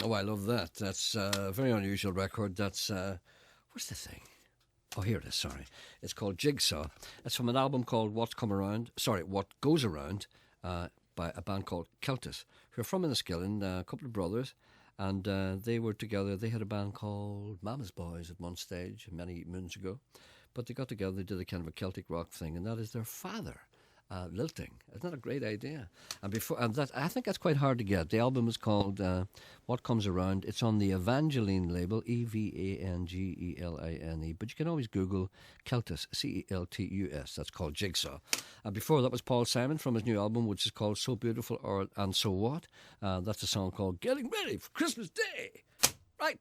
Oh, I love that. That's a very unusual record. That's, what's the thing? Oh, here it is, sorry. It's called Jigsaw. It's from an album called What Goes Around, by a band called Celtus, who are from Enniskillen, a couple of brothers, and they were together. They had a band called Mama's Boys at one stage, many moons ago, but they got together, they did a kind of a Celtic rock thing, and that is their father. Lilting. Isn't that a great idea? And that, I think that's quite hard to get. The album is called What Comes Around. It's on the Evangeline label, Evangeline. But you can always Google Celtus, Celtus. That's called Jigsaw. And before that was Paul Simon from his new album, which is called So Beautiful and So What. That's a song called Getting Ready for Christmas Day. Right,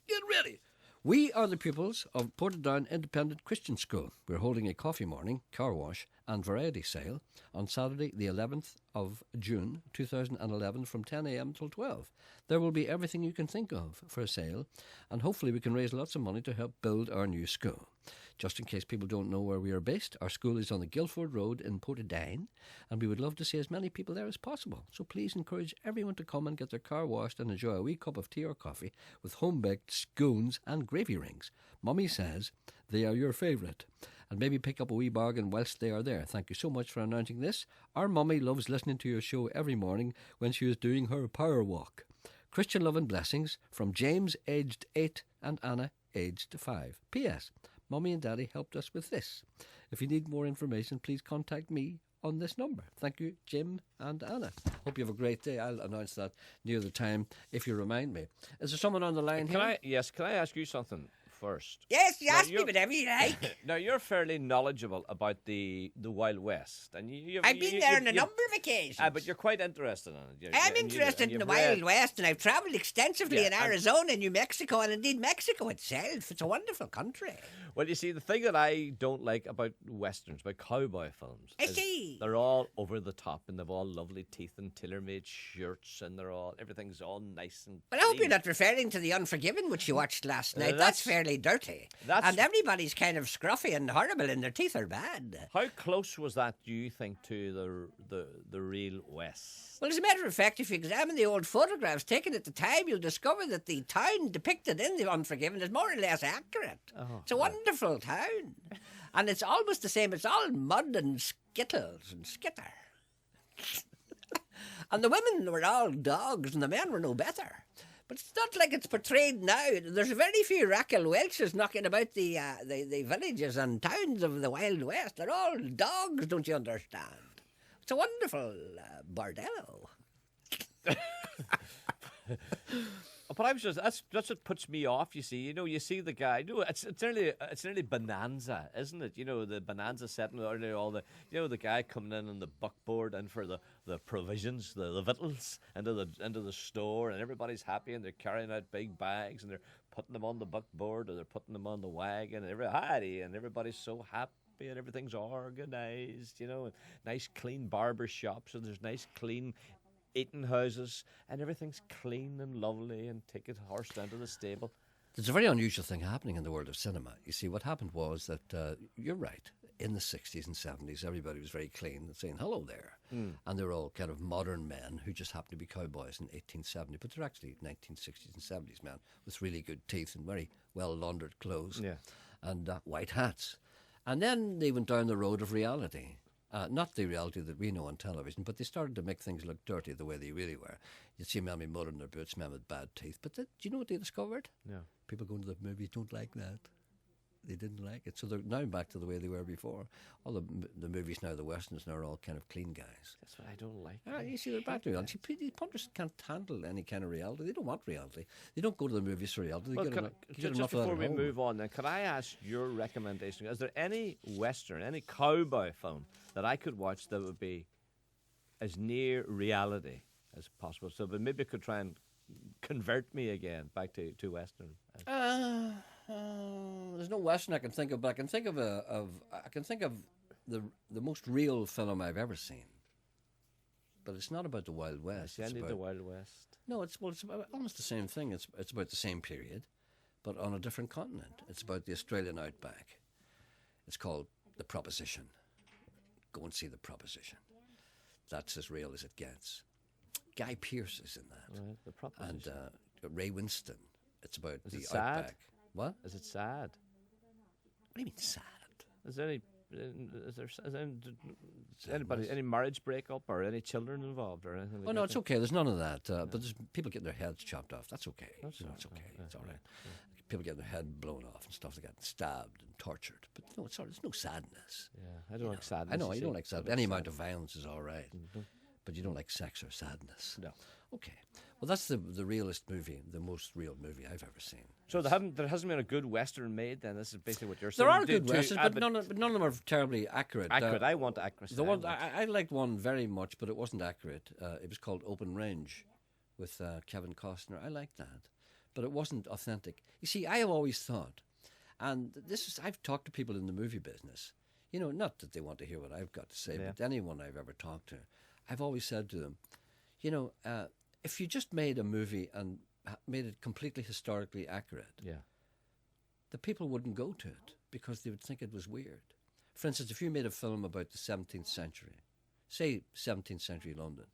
get ready. We are the pupils of Portadown Independent Christian School. We're holding a coffee morning, car wash and variety sale on Saturday the 11th of June 2011 from 10 a.m. till 12. There will be everything you can think of for a sale, and hopefully we can raise lots of money to help build our new school. Just in case people don't know where we are based, our school is on the Guildford Road in Portadown, and we would love to see as many people there as possible. So please encourage everyone to come and get their car washed and enjoy a wee cup of tea or coffee with home-baked scones and gravy rings. Mummy says they are your favourite. And maybe pick up a wee bargain whilst they are there. Thank you so much for announcing this. Our mummy loves listening to your show every morning when she is doing her power walk. Christian love and blessings from James, aged 8, and Anna, aged 5. P.S. Mummy and Daddy helped us with this. If you need more information, please contact me on this number. Thank you, Jim and Anna. Hope you have a great day. I'll announce that near the time if you remind me. Is there someone on the line here? Can I ask you something first? Yes, you ask me whatever you like. Now, you're fairly knowledgeable about the Wild West. And I've been there on a number of occasions. But you're quite interested in it. I'm interested in the Wild West, and I've travelled extensively in Arizona, New Mexico, and indeed Mexico itself. It's a wonderful country. Well, you see, the thing that I don't like about Westerns, about cowboy films, I see. They're all over the top, and they've all lovely teeth and tailor-made shirts, and everything's all nice and But I hope you're not referring to The Unforgiven, which you watched last night. That's fairly dirty. And everybody's kind of scruffy and horrible, and their teeth are bad. How close was that, do you think, to the real West? Well, as a matter of fact, if you examine the old photographs taken at the time, you'll discover that the town depicted in The Unforgiven is more or less accurate. It's a wonderful town. And it's almost the same. It's all mud and skittles and skitter. And the women were all dogs and the men were no better. But it's not like it's portrayed now. There's very few Raquel Welches knocking about the villages and towns of the Wild West. They're all dogs, don't you understand? It's a wonderful bordello. But I was that's what puts me off. You see, you see the guy. It's nearly Bonanza, isn't it? The Bonanza setting, all the the guy coming in on the buckboard and for the provisions, the victuals into the store, and everybody's happy and they're carrying out big bags and they're putting them on the buckboard or they're putting them on the wagon and everybody's so happy. And everything's organised, and nice clean barber shops, and there's nice clean eating houses, and everything's clean and lovely, and take a horse down to the stable. There's a very unusual thing happening in the world of cinema. You see, what happened was that, you're right, in the 60s and 70s, everybody was very clean and saying, hello there. And they were all kind of modern men who just happened to be cowboys in 1870, but they're actually 1960s and 70s men with really good teeth and very well laundered clothes and white hats. And then they went down the road of reality. Not the reality that we know on television, but they started to make things look dirty the way they really were. You'd see men with mud in their boots, men with bad teeth. But do you know what they discovered? Yeah. People going to the movies don't like that. They didn't like it. So they're now back to the way they were before. All the movies now, the westerns now are all kind of clean guys. That's what I don't like. You see, they're back to reality. Punters can't handle any kind of reality. They don't want reality. They don't go to the movies for reality. Just before we move on then, could I ask your recommendation? Is there any western, any cowboy film that I could watch that would be as near reality as possible? So but maybe it could try and convert me again back to western. There's no western I can think of, but I can think of the most real film I've ever seen. But it's not about the Wild West. It's about the Wild West. No, it's about almost the same thing. It's about the same period, but on a different continent. It's about the Australian outback. It's called The Proposition. Go and see The Proposition. That's as real as it gets. Guy Pearce is in that. Right, The Proposition. And Ray Winston. It's about is the it sad? outback. What? Is it sad? What do you mean sad? Is there any marriage breakup or any children involved or anything? Oh no, it's okay. There's none of that. But there's people getting their heads chopped off. That's okay. It's okay. It's all right. People getting their head blown off and stuff like that, stabbed and tortured. But no, there's no sadness. Yeah, I don't like sadness. I know you don't like sadness. Any amount of violence is all right. But you don't like sex or sadness. No. Okay. Well, that's the realest movie, the most real movie I've ever seen. So there hasn't been a good western made. Then this is basically what you're saying. There are good westerns, but none of them are terribly accurate. Accurate. I want accuracy. The one I liked one very much, but it wasn't accurate. It was called Open Range, with Kevin Costner. I liked that, but it wasn't authentic. You see, I have always thought, and I've talked to people in the movie business. Not that they want to hear what I've got to say, but anyone I've ever talked to, I've always said to them, if you just made a movie and made it completely historically accurate, the people wouldn't go to it because they would think it was weird. For instance, if you made a film about the 17th century, say 17th century London,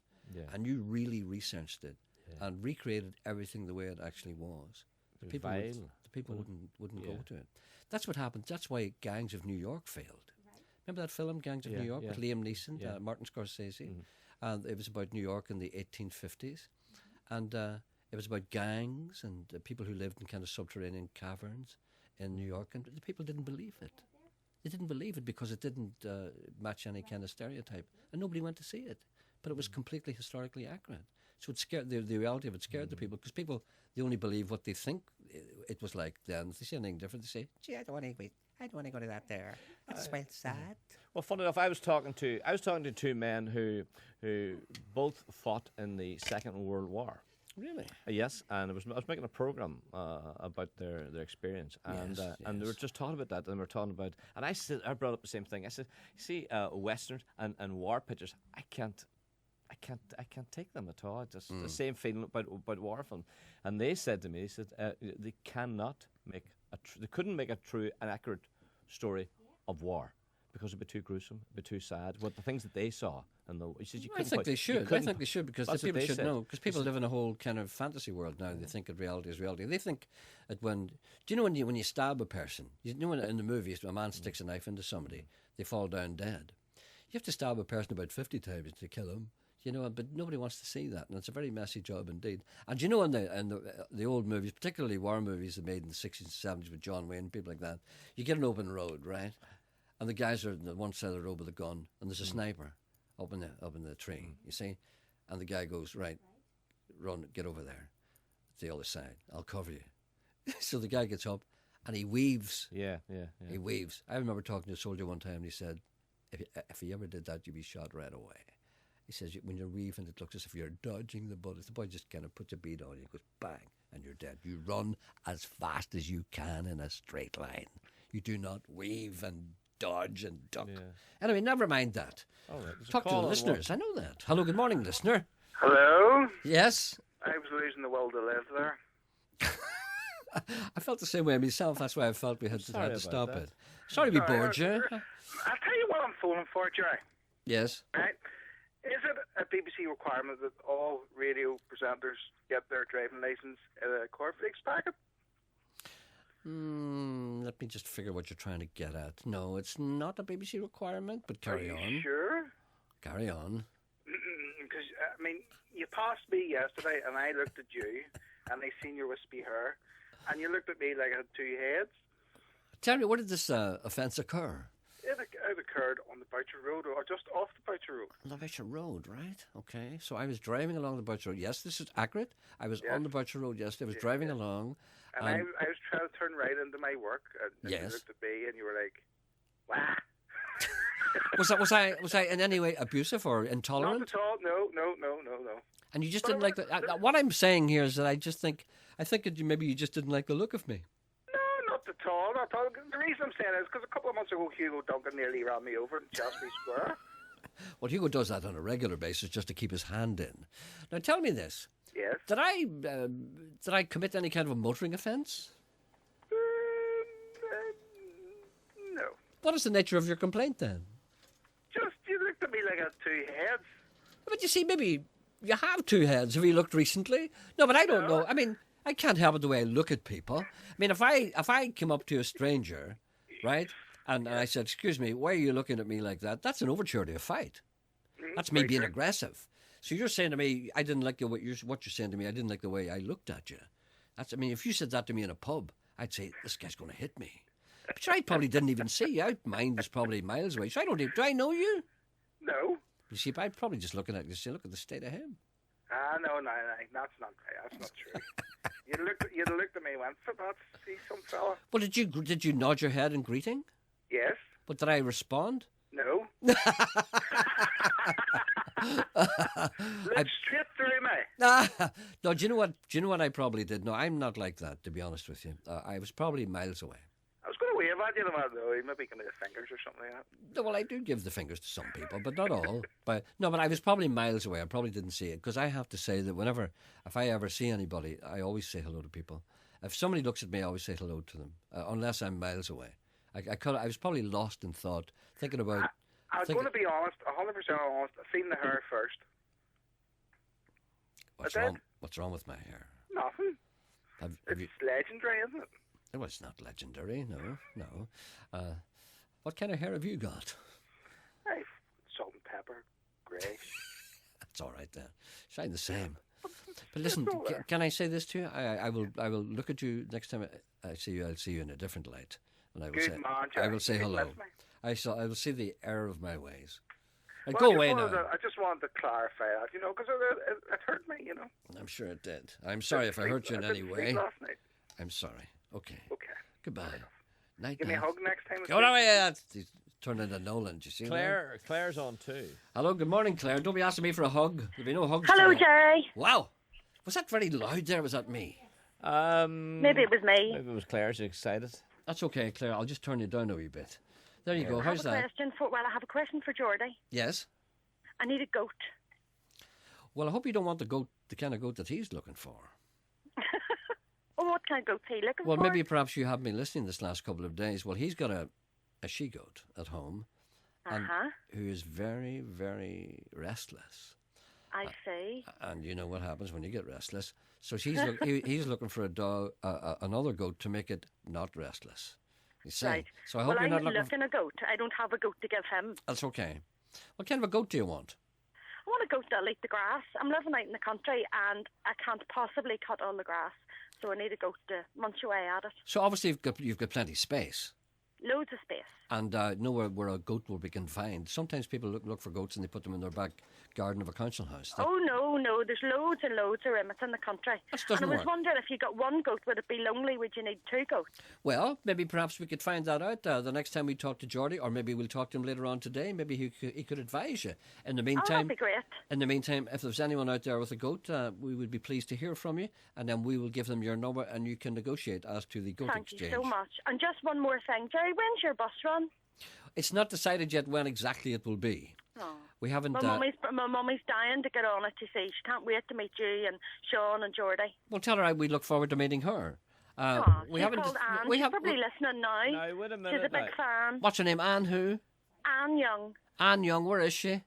and you really researched it and recreated everything the way it actually was, the people wouldn't go to it. That's what happened. That's why Gangs of New York failed. Remember that film, Gangs of New York, with Liam Neeson, Martin Scorsese? And it was about New York in the 1850s. And it was about gangs and people who lived in kind of subterranean caverns in New York. And the people didn't believe it. They didn't believe it because it didn't match any kind of stereotype, and nobody went to see it. But it was completely historically accurate. So it scared the reality of it scared the people, because people, they only believe what they think it was like then. If they see anything different, they say, "Gee, I don't want to go to that there. That's well sad." Well, funny enough, I was talking to two men who both fought in the Second World War. Really? Yes, and I was making a program about their experience, and and they were just talking about that, and we were talking about, and I brought up the same thing. I said, see, westerns and war pictures, I can't take them at all. Just the same feeling about war film. And they said to me, they said they cannot make they couldn't make a true and accurate story of war, because it'd be too gruesome, it'd be too sad. What the things that they saw, and he says I think they should. I think they should, because the people should know. Because people live in a whole kind of fantasy world now. They think that reality is reality. They think that do you know when you stab a person? You know, in the movies, a man sticks a knife into somebody, they fall down dead. You have to stab a person about 50 times to kill him. You know, but nobody wants to see that, and it's a very messy job indeed. And you know, in the old movies, particularly war movies that made in the 60s and 70s with John Wayne, people like that, you get an open road, right? And the guys are on the one side of the road with a gun, and there's a sniper up in the tree, you see? And the guy goes, right, run, get over there. It's the other side. I'll cover you. So the guy gets up, and he weaves. Yeah. He weaves. I remember talking to a soldier one time, and he said, if he ever did that, you'd be shot right away. He says, when you're weaving, it looks as if you're dodging the bullets. The boy just kind of puts a bead on you, goes bang, and you're dead. You run as fast as you can in a straight line. You do not weave and dodge and duck. Yeah. Anyway, never mind that. All right, talk to the listeners. I know that. Hello, good morning, listener. Hello? Yes? I was losing the will to live there. I felt the same way myself. That's why I felt we had to stop that. it. Sorry we bored you. I'll tell you what I'm phoning for, Gerry. Yes? Right? Is it a BBC requirement that all radio presenters get their driving licence in a cornflakes packet? Let me just figure what you're trying to get at. No, it's not a BBC requirement, but carry on. Are you sure? Carry on. Because, I mean, you passed me yesterday, and I looked at you, and I seen your wispy hair, and you looked at me like I had two heads. Tell me, where did this offence occur? It occurred on the Boucher Road, or just off the Boucher Road. On the Boucher Road, right? Okay. So I was driving along the Boucher Road. Yes, this is accurate. I was on the Boucher Road yesterday. I was driving along. And I was trying to turn right into my work, and you looked at me, and you were like, "Wah." Was I in any way abusive or intolerant? Not at all. No. And you just didn't like the... What I'm saying here is that I think that maybe you just didn't like the look of me. Not at all. The reason I'm saying is because a couple of months ago, Hugo Duncan nearly ran me over in Chelsea Square. Well, Hugo does that on a regular basis just to keep his hand in. Now, tell me this. Yes? Did I commit any kind of a motoring offence? No. What is the nature of your complaint, then? Just, you looked at me like I had two heads. But you see, maybe you have two heads. Have you looked recently? No, but I don't know. I mean, I can't help it the way I look at people. I mean, if I come up to a stranger, right, and I said, "Excuse me, why are you looking at me like that?" That's an overture to a fight. That's me being aggressive. So you're saying to me, I didn't like what you're saying to me. I didn't like the way I looked at you. I mean, if you said that to me in a pub, I'd say this guy's going to hit me. But I probably didn't even see you. Mine was probably miles away. So do I know you? No. You see, I'm probably just looking at you. Say, look at the state of him. No, that's not right. That's not true. You'd looked at me and went, see some fella. Well, did you nod your head in greeting? Yes. But did I respond? No. Looked straight through me. No, do you know what I probably did? No, I'm not like that, to be honest with you. I was probably miles away. I was going to wave at you, maybe give me the fingers or something like that. No, well, I do give the fingers to some people, but not all. But I was probably miles away. I probably didn't see it, because I have to say that if I ever see anybody, I always say hello to people. If somebody looks at me, I always say hello to them, unless I'm miles away. I was probably lost in thought, thinking about... I was going to be honest, 100% honest. I've seen the hair first. What's wrong with my hair? Nothing. It's legendary, isn't it? Well, it's not legendary, no. What kind of hair have you got? I've salt and pepper, grey. That's all right then. Shine the same. But listen, can I say this to you? I will look at you next time I see you. I'll see you in a different light. and I will Good say, man, I Gerry. will say You hello. miss me. I will see the error of my ways. And Well, go away now. I just wanted to clarify that, because it hurt me, I'm sure it did. I'm sorry if I hurt you in any way. Last night. I'm sorry. Okay. Okay. Goodbye. Night. Give me a hug next time. Go away. He's turned into Nolan. Do you see that? Claire's on too. Hello. Good morning, Claire. Don't be asking me for a hug. There'll be no hugs. Hello, today. Gerry. Wow. Was that very loud there? Was that me? Maybe it was me. Maybe it was Claire. She's excited. That's okay, Claire. I'll just turn you down a wee bit. There you go. I How's that? I have a question for Geordie. Yes. I need a goat. Well, I hope you don't want the kind of goat that he's looking for. Oh, what kind of goat's he looking Well, for? maybe perhaps you haven't been listening this last couple of days. Well, he's got a she-goat at home, and who is very, very restless. I see. And you know what happens when you get restless. So he's looking for a dog, another goat to make it not restless. You see? Right. So I hope you're not I'm looking. a goat. I don't have a goat to give him. That's okay. What kind of a goat do you want? I want a goat that'll eat the grass. I'm living out in the country and I can't possibly cut all the grass. So I need a goat to munch away at it. So obviously you've got plenty of space. Loads of space. And know where a goat will be confined. Sometimes people look for goats and they put them in their back garden of a council house. Oh, no. There's loads and loads of room. It's in the country. That And I was wondering, if you got one goat, would it be lonely? Would you need two goats? Well, maybe perhaps we could find that out the next time we talk to Geordie, or maybe we'll talk to him later on today. Maybe he could advise you. In the meantime, that'd be great. In the meantime, if there's anyone out there with a goat, we would be pleased to hear from you, and then we will give them your number and you can negotiate as to the goat exchange. Thank you so much. And just one more thing, Gerry, when's your bus run? It's not decided yet when exactly it will be. Oh. We haven't. My mummy's dying to get on it, you see. She can't wait to meet you and Sean and Geordie. Well, tell her we look forward to meeting her. We haven't. Called Anne. We She's have probably listening now. Now, wait a minute. She's a big fan. What's her name? Anne who? Anne Young. Anne Young. Where is she?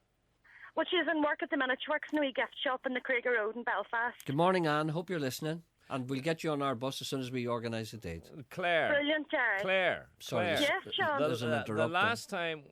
Well, she's in work at the minute. She works in a wee gift shop in the Krieger Road in Belfast. Good morning, Anne. Hope you're listening. And we'll get you on our bus as soon as we organise a date. Claire. Brilliant, Gerry. Claire. Sorry. Yes, Sean. The last time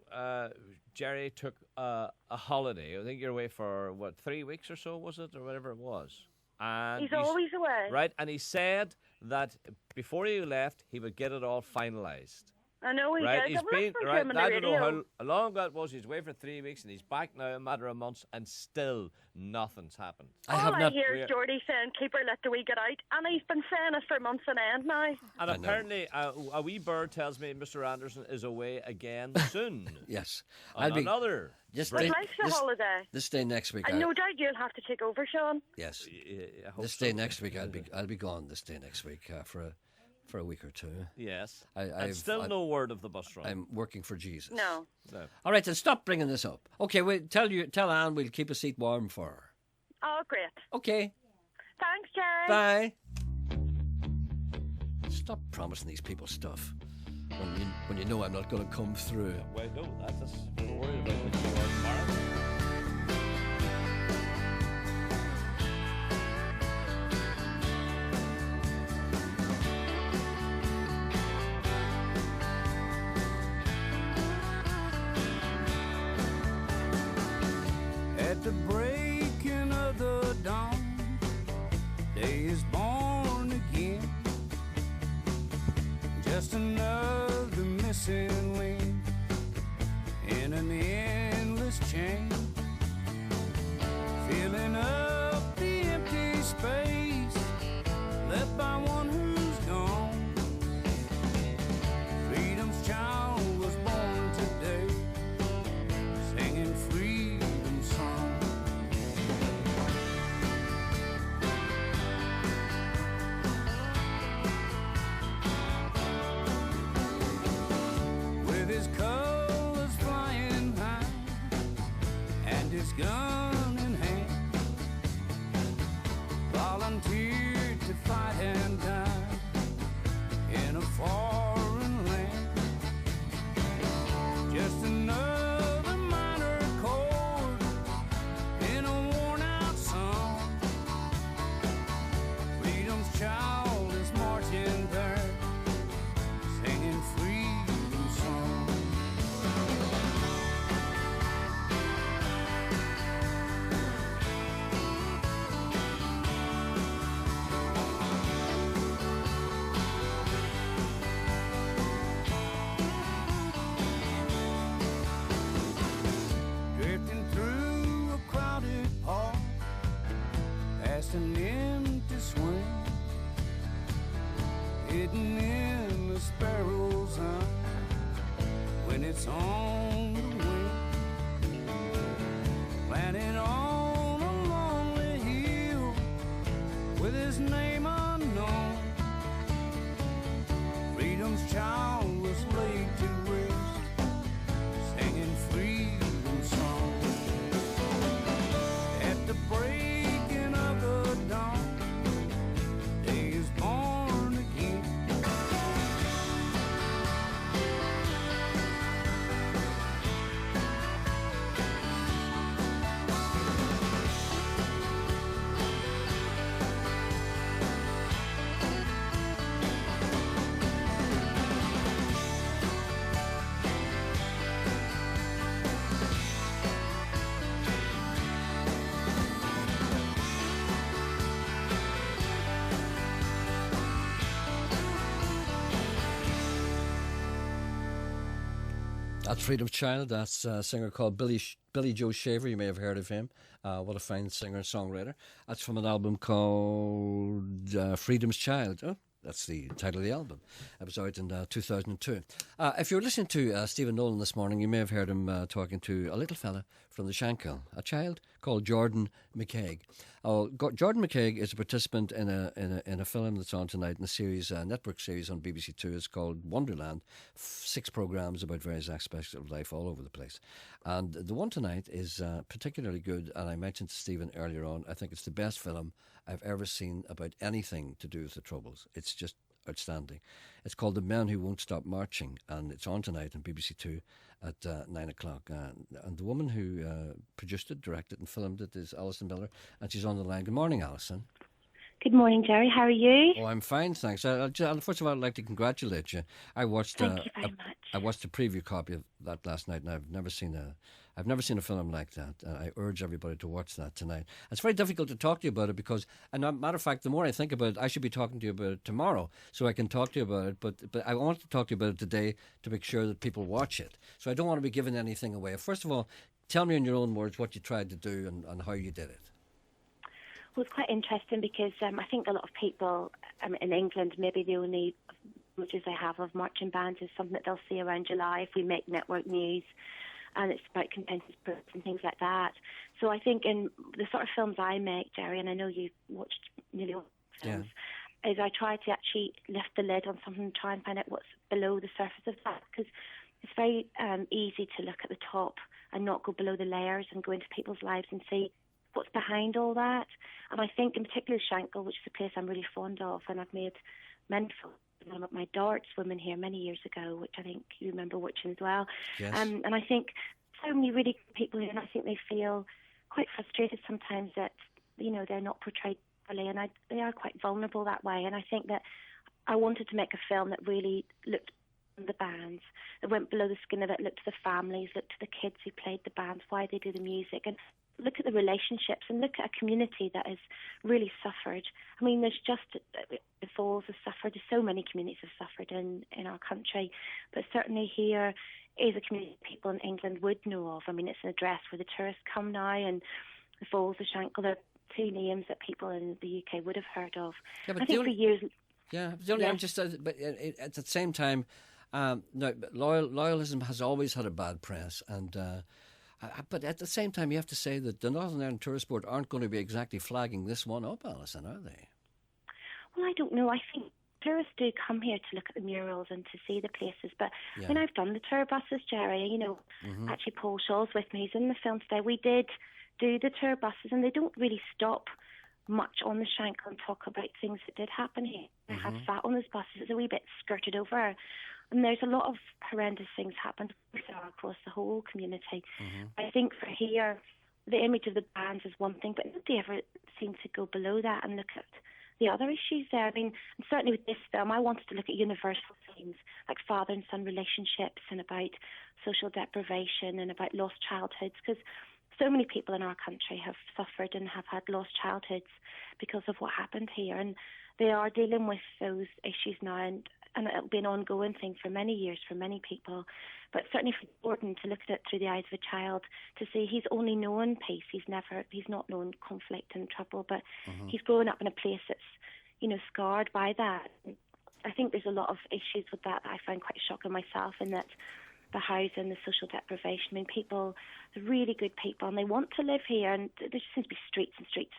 Gerry took a holiday, I think you're away for, 3 weeks or so, was it? Or whatever it was. And He's always away. Right, and he said that before he left, he would get it all finalised. I know he right, did. he's I've been listened to right. him on I the don't know radio. how long that was. He's away for 3 weeks, and he's back now a matter of months, and still nothing's happened. All I hear is Geordie saying, "Keep her, let the wee get out," and he's been saying it for months on end now. And apparently, a wee bird tells me Mr. Anderson is away again soon. Yes, on another. This But likes the holiday. This day next week. And no doubt you'll have to take over, Sean. Yes. I hope This day next week, I'll be gone. This day next week for a week or two. Yes. I've still no word of the bus run. I'm working for Jesus. No. All right, then stop bringing this up. Okay, tell Anne we'll keep a seat warm for her. Oh, great. Okay. Thanks, Gerry. Bye. Stop promising these people stuff when you know I'm not going to come through. Well, no, that's just worried about what you are tomorrow. At the breaking of the dawn, day is born again. Just another missing link in an endless chain. Filling up the empty space left by one who's gone. Freedom's child was born today, singing freedom song. With his colors flying high and his gun in hand, volunteered to fight and die. hidden in the sparrow's eye when it's on the wing, planted on a lonely hill with his name unknown. Freedom's child was laid to rest, singing freedom songs. At the breaking of the dawn, day is born again. That's Freedom's Child. That's a singer called Billy Joe Shaver. You may have heard of him. What a fine singer and songwriter. That's from an album called Freedom's Child. Oh, that's the title of the album. It was out in 2002. If you were listening to Stephen Nolan this morning, you may have heard him talking to a little fella from the Shankill, a child called Jordan McCaig. Jordan McCaig is a participant in a film that's on tonight in a series, a network series on BBC Two. It's called Wonderland. 6 programmes about various aspects of life all over the place. And the one tonight is particularly good, and I mentioned to Stephen earlier on, I think it's the best film I've ever seen about anything to do with the Troubles. It's just outstanding. It's called The Men Who Won't Stop Marching, and it's on tonight on BBC Two at 9 o'clock. And the woman who produced it, directed and filmed it is Alison Miller, and she's on the line. Good morning, Alison. Good morning, Gerry. How are you? Oh, I'm fine, thanks. First of all, I'd like to congratulate you. Thank you very much. I watched a preview copy of that last night, and I've never seen a film like that. I urge everybody to watch that tonight. It's very difficult to talk to you about it because, and a matter of fact, the more I think about it, I should be talking to you about it tomorrow so I can talk to you about it. But I want to talk to you about it today to make sure that people watch it. So I don't want to be giving anything away. First of all, tell me in your own words what you tried to do and how you did it. Well, it's quite interesting because I think a lot of people in England, maybe the only images they have of marching bands is something that they'll see around July if we make network news, and it's about consensus groups and things like that. So I think in the sort of films I make, Gerry, and I know you've watched nearly all films, is I try to actually lift the lid on something and try and find out what's below the surface of that, because it's very easy to look at the top and not go below the layers and go into people's lives and see what's behind all that. And I think in particular Shankill, which is a place I'm really fond of, and I've made many films about my darts women here many years ago, which I think you remember watching as well. Yes. And I think so many really good people here, and I think they feel quite frustrated sometimes that, you know, they're not portrayed properly, and they are quite vulnerable that way. And I think that I wanted to make a film that really looked at the bands, that went below the skin of it, looked to the families, looked to the kids who played the bands, why they do the music, and look at the relationships and look at a community that has really suffered. I mean, there's just the Falls have suffered. There's so many communities have suffered in our country, but certainly here is a community people in England would know of. I mean, it's an address where the tourists come now, and the Falls, the Shankill, they're 2 names that people in the UK would have heard of. Yeah, but I think for years. Yeah, I'm just. But at the same time, no, loyalism has always had a bad press, and. But at the same time, you have to say that the Northern Ireland Tourist Board aren't going to be exactly flagging this one up, Alison, are they? Well, I don't know. I think tourists do come here to look at the murals and to see the places. But when I've done the tour buses, Gerry, you know, actually Paul Shaw's with me, he's in the film today. We did do the tour buses, and they don't really stop much on the Shankill and talk about things that did happen here. They have sat on those buses. It's a wee bit skirted over. And there's a lot of horrendous things happened across the whole community. I think for here, the image of the bands is one thing, but nobody ever seemed to go below that and look at the other issues there. I mean, and certainly with this film, I wanted to look at universal themes like father and son relationships and about social deprivation and about lost childhoods, because so many people in our country have suffered and have had lost childhoods because of what happened here, and they are dealing with those issues now, and it'll be an ongoing thing for many years for many people. But certainly for Gordon to look at it through the eyes of a child, to see he's only known peace, he's not known conflict and trouble, but he's grown up in a place that's, you know, scarred by that. I think there's a lot of issues with that I find quite shocking myself, in that the housing, the social deprivation. I mean, people, they're really good people, and they want to live here, and there just seems to be streets and streets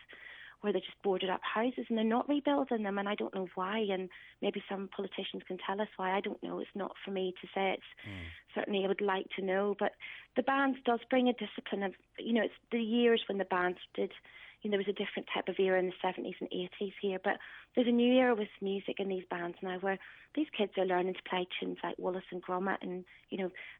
where they're just boarded up houses and they're not rebuilding them, and I don't know why, and maybe some politicians can tell us why. I don't know. It's not for me to say. Certainly I would like to know, but the bands does bring a discipline of, it's the years when the bands did, there was a different type of era in the 70s and 80s here, but there's a new era with music in these bands now where these kids are learning to play tunes like Wallace and Gromit and,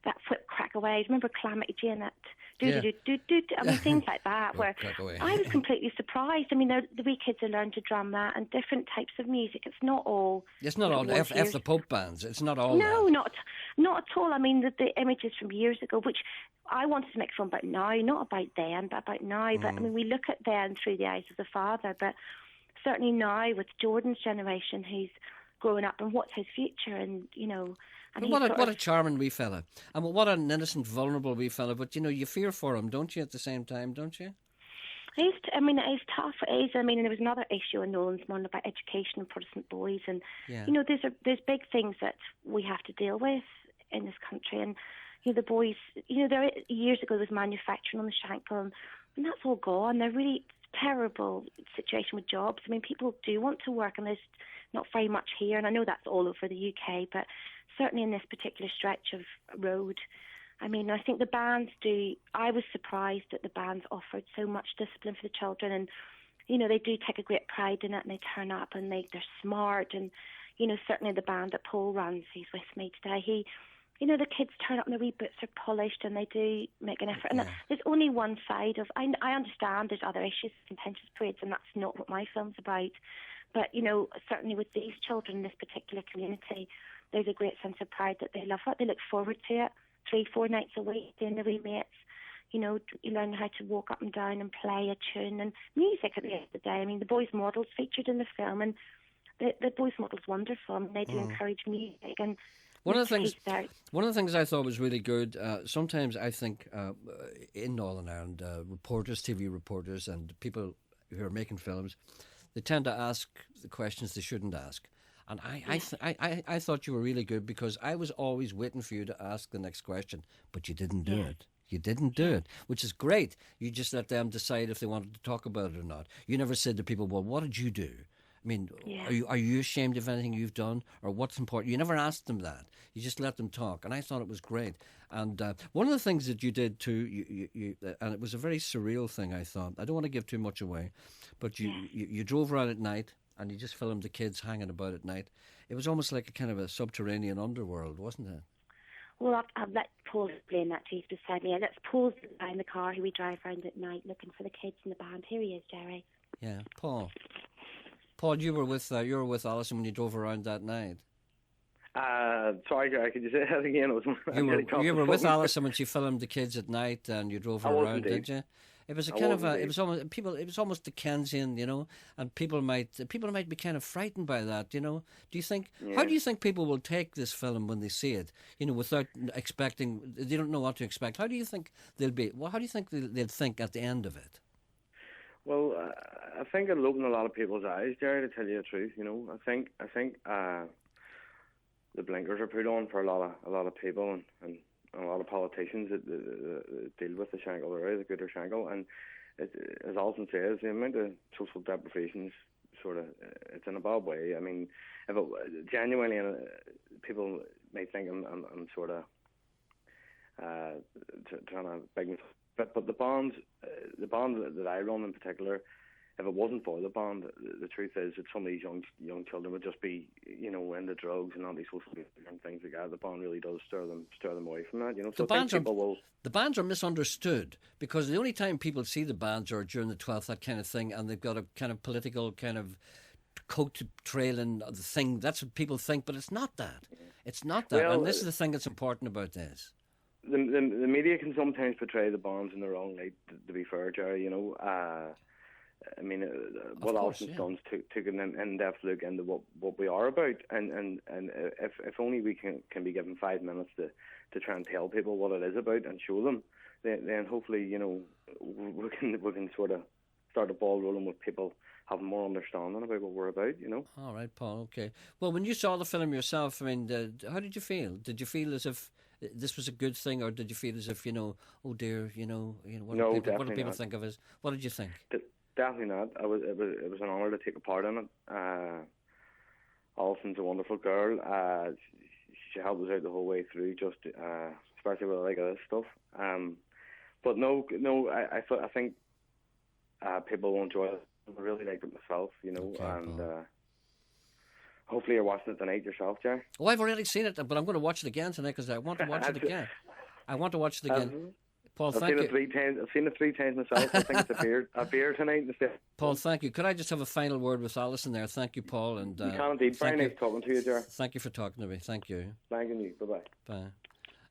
that Flip Crack Away. Remember Calamity Jane, that do-do-do-do-do, I mean, things like that, where I was completely surprised. I mean, the wee kids are learning to drum that and different types of music. It's not all... It's not all F the Pope bands. It's not all No, not at all. I mean, the images from years ago, which I wanted to make film about now, not about then, but about now. But, I mean, we look at then through the eyes of the father, but certainly now with Jordan's generation, who's growing up, and what's his future, and, And what a charming wee fella. And what an innocent, vulnerable wee fella. But, you fear for him, don't you, at the same time, don't you? It is tough. It is. I mean, there was another issue in Nolan's one about education of Protestant boys. And, there's big things that we have to deal with in this country. And, the boys, there years ago there was manufacturing on the Shankill, and that's all gone. They're really terrible situation with jobs. I mean, people do want to work, and there's not very much here. And I know that's all over the UK, but certainly in this particular stretch of road, I mean, I think the bands do. I was surprised that the bands offered so much discipline for the children, and they do take a great pride in it, and they turn up, and they're smart, and certainly the band that Paul runs, he's with me today. The kids turn up and their wee boots are polished, and they do make an effort. And there's only one side of. I understand there's other issues, contentious parades, and that's not what my film's about. But certainly with these children in this particular community, there's a great sense of pride that they love it. They look forward to it 3-4 nights a week, doing the wee mates. You learn how to walk up and down and play a tune, and music at the end of the day. I mean, the boys' model's featured in the film, and the boys' model's wonderful. I mean, they do encourage music, and one of the things I thought was really good. Sometimes I think in Northern Ireland, reporters, TV reporters, and people who are making films, they tend to ask the questions they shouldn't ask. And I thought you were really good, because I was always waiting for you to ask the next question, but you didn't do it. You didn't do it, which is great. You just let them decide if they wanted to talk about it or not. You never said to people, well, what did you do? I mean, are you ashamed of anything you've done, or what's important? You never asked them that. You just let them talk, and I thought it was great. And one of the things that you did too, you and it was a very surreal thing, I thought. I don't want to give too much away, but you drove around at night, and you just filmed the kids hanging about at night. It was almost like a kind of a subterranean underworld, wasn't it? Well, I'll let Paul explain that to you beside me. Let's Paul's in the car who we drive around at night looking for the kids in the band. Here he is, Gerry. Yeah, Paul. Paul, you were with Alison when you drove around that night. Sorry, Gerry, could you say that again? You were with Alison when she filmed the kids at night, and you drove her around, didn't you? It was it was almost Dickensian, and people might be kind of frightened by that, Do you think? Yeah. How do you think people will take this film when they see it? Without expecting, they don't know what to expect. How do you think they'll be? Well, how do you think they'll think at the end of it? Well, I think it'll open a lot of people's eyes, Gerry, to tell you the truth. I think the blinkers are put on for a lot of people and a lot of politicians that deal with the Shankill area, the Greater Shankill, and as Alison says, the amount of social deprivation is sort of, it's in a bad way. I mean, if it genuinely, people may think I'm sort of trying to beg myself. But the band that I run in particular, if it wasn't for the band, the truth is that some of these young children would just be, into drugs and antisocial behaviour and things like that. The band really does stir them away from that. The bands are misunderstood, because the only time people see the bands are during the 12th, that kind of thing, and they've got a kind of political kind of coat trailing thing. That's what people think, but it's not that. It's not that, and this is the thing that's important about this. The media can sometimes portray the bands in the wrong light, to be fair, Gerry. I mean, what Alison's done took an in-depth look into what we are about, and if only we can be given 5 minutes to try and tell people what it is about and show them, then hopefully we can sort of start a ball rolling with people having more understanding about what we're about, you know. All right, Paul. Okay. Well, when you saw the film yourself, I mean, how did you feel? Did you feel as if this was a good thing, or did you feel as if, oh dear, what No, do people not. think of us? What did you think? Definitely not. It was an honour to take a part in it. Alison's a wonderful girl. She helped us out the whole way through, just especially with like this stuff. But no, I think people will enjoy it. I really liked it myself, Okay, and hopefully you're watching it tonight yourself, Jerry. Oh, I've already seen it, but I'm going to watch it again tonight because I want to watch it again. I want to watch it again. Paul, thank you. I've seen it 3 times myself. I think it's a beer tonight instead. Paul, thank you. Could I just have a final word with Alison there? Thank you, Paul. And you can indeed. Very nice talking to you, Jerry. Thank you for talking to me. Thank you. Thank you. Bye-bye. Bye.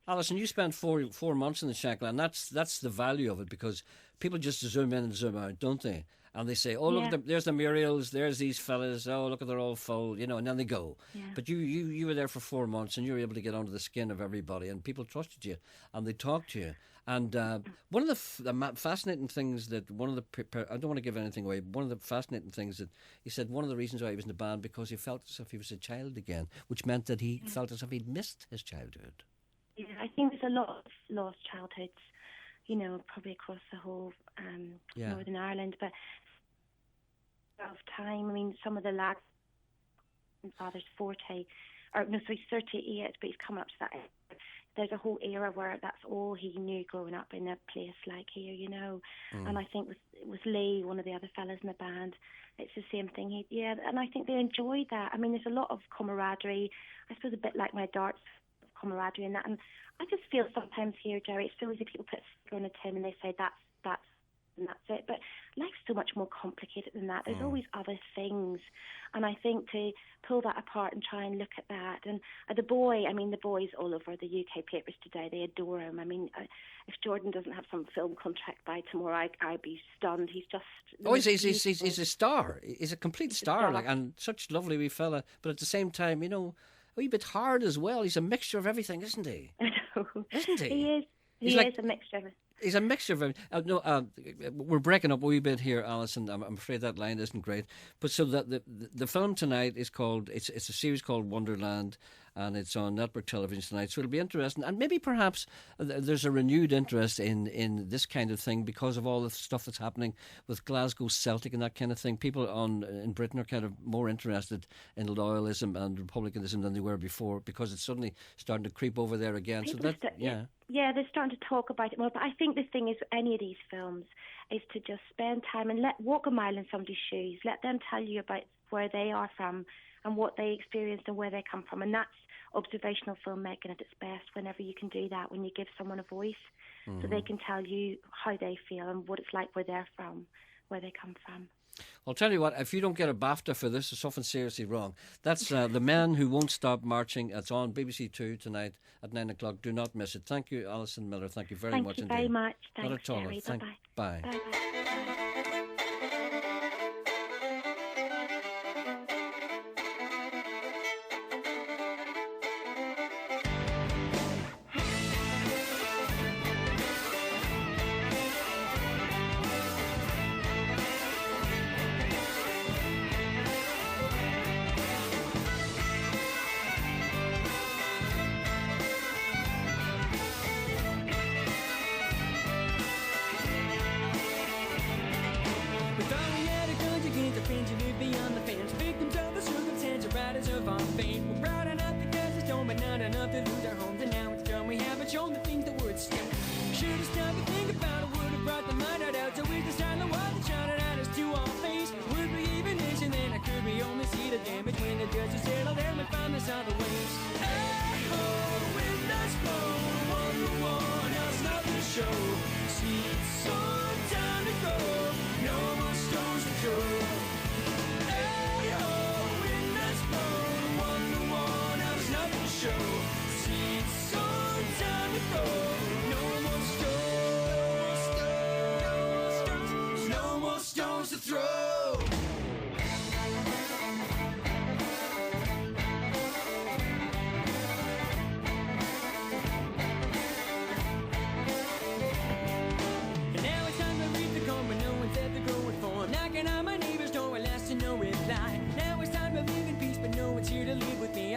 Alison, you spent four months in the Shackland. That's the value of it, because people just zoom in and zoom out, don't they? And they say, oh, look, there's the Muriels, there's these fellas, oh, look, they're all full, and then they go. Yeah. But you were there for 4 months, and you were able to get under the skin of everybody, and people trusted you, and they talked to you. And one of the fascinating things that I don't want to give anything away, one of the fascinating things that he said, one of the reasons why he was in the band, because he felt as if he was a child again, which meant that he felt as if he'd missed his childhood. Yeah, I think there's a lot of lost childhoods, probably across the whole Northern Ireland, but of time. I mean, some of the lads, father's 38, but he's coming up to that age. There's a whole era where that's all he knew growing up in a place like here, And I think with Lee, one of the other fellas in the band, it's the same thing. And I think they enjoyed that. I mean, there's a lot of camaraderie. I suppose a bit like my darts camaraderie and that. And I just feel sometimes here, Gerry, it feels as if people put a sticker on a tin and they say that's and that's it. But life's so much more complicated than that. There's always other things. And I think to pull that apart and try and look at that. And the boys all over the UK papers today, they adore him. I mean, if Jordan doesn't have some film contract by tomorrow, I'd be stunned. He's just... Oh, he's a star. He's a complete star. And such lovely wee fella. But at the same time, a wee bit hard as well. He's a mixture of everything, isn't he? I know. Isn't he? He is. He is a mixture of it. He's a mixture of we're breaking up a wee bit here, Alison. I'm afraid that line isn't great. But so the film tonight is called, it's a series called Wonderland, and it's on network television tonight. So it'll be interesting, and maybe perhaps there's a renewed interest in this kind of thing because of all the stuff that's happening with Glasgow Celtic and that kind of thing. People in Britain are kind of more interested in loyalism and republicanism than they were before, because it's suddenly starting to creep over there again. Yeah, they're starting to talk about it more. But I think the thing is, any of these films, is to just spend time and walk a mile in somebody's shoes. Let them tell you about where they are from and what they experienced and where they come from. And that's observational filmmaking at its best, whenever you can do that, when you give someone a voice, so they can tell you how they feel and what it's like where they're from, where they come from. I'll tell you what, if you don't get a BAFTA for this, there's something seriously wrong. That's The Men Who Won't Stop Marching. It's on BBC Two tonight at 9 o'clock. Do not miss it. Thank you, Alison Miller. Thank you very much indeed. Thank you very much. Not at all. Gerry. Bye. Bye.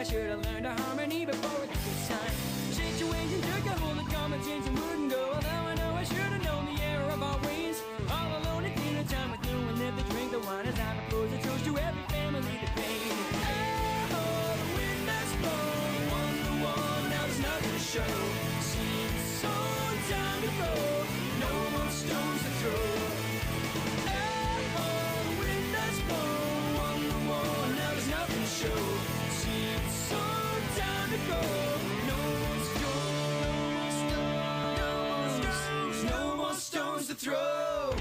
I should have learned a harmony before it took its time. The situation took a hold of common sense and wouldn't go. Although I know I should have known the error of our ways. All alone at dinner time with no one left to drink the wine as I propose a toast to every family that paid. Oh, the wind has blown, one to one, now there's nothing to show. Seems so time to go, no more stones to throw. Oh, the wind has blown, one to one, now there's nothing to show. Seems so time to go, no more stones, no more stones to throw.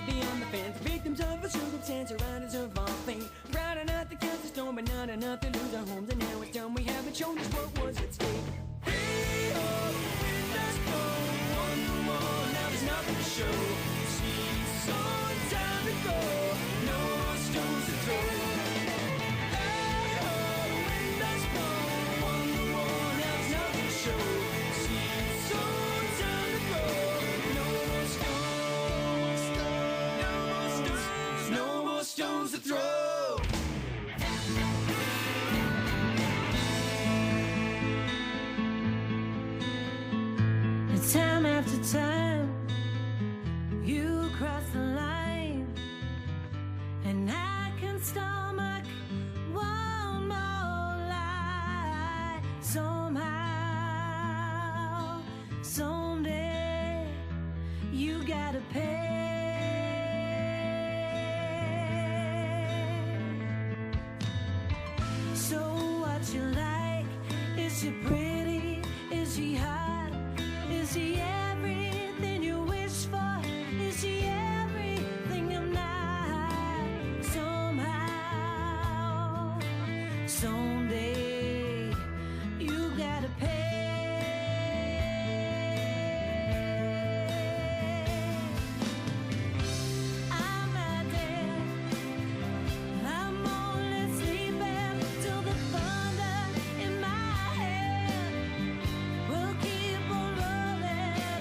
Beyond the fence, victims of a circumstance around us of all things. Proud enough to cast a stone, but not enough to lose our homes. And now it's done, we haven't shown us what was at stake. Hey, oh, the wind has blown, one to one, now there's nothing to show. Seems on time to go, no more stones to throw. Hey, oh, the wind has blown, one to one, now there's nothing to show. Seems on time to go, no more stones. No more stones to throw. Time after time, you cross the line, and I can stomach one more lie. Somehow, someday, you gotta pay. So what you like? Is she pretty? Is she hot? Is she everything you wish for? Is she everything I'm not? Somehow, someday, you gotta pay. I'm not dead. I'm only sleeping till the thunder in my head will keep on rolling.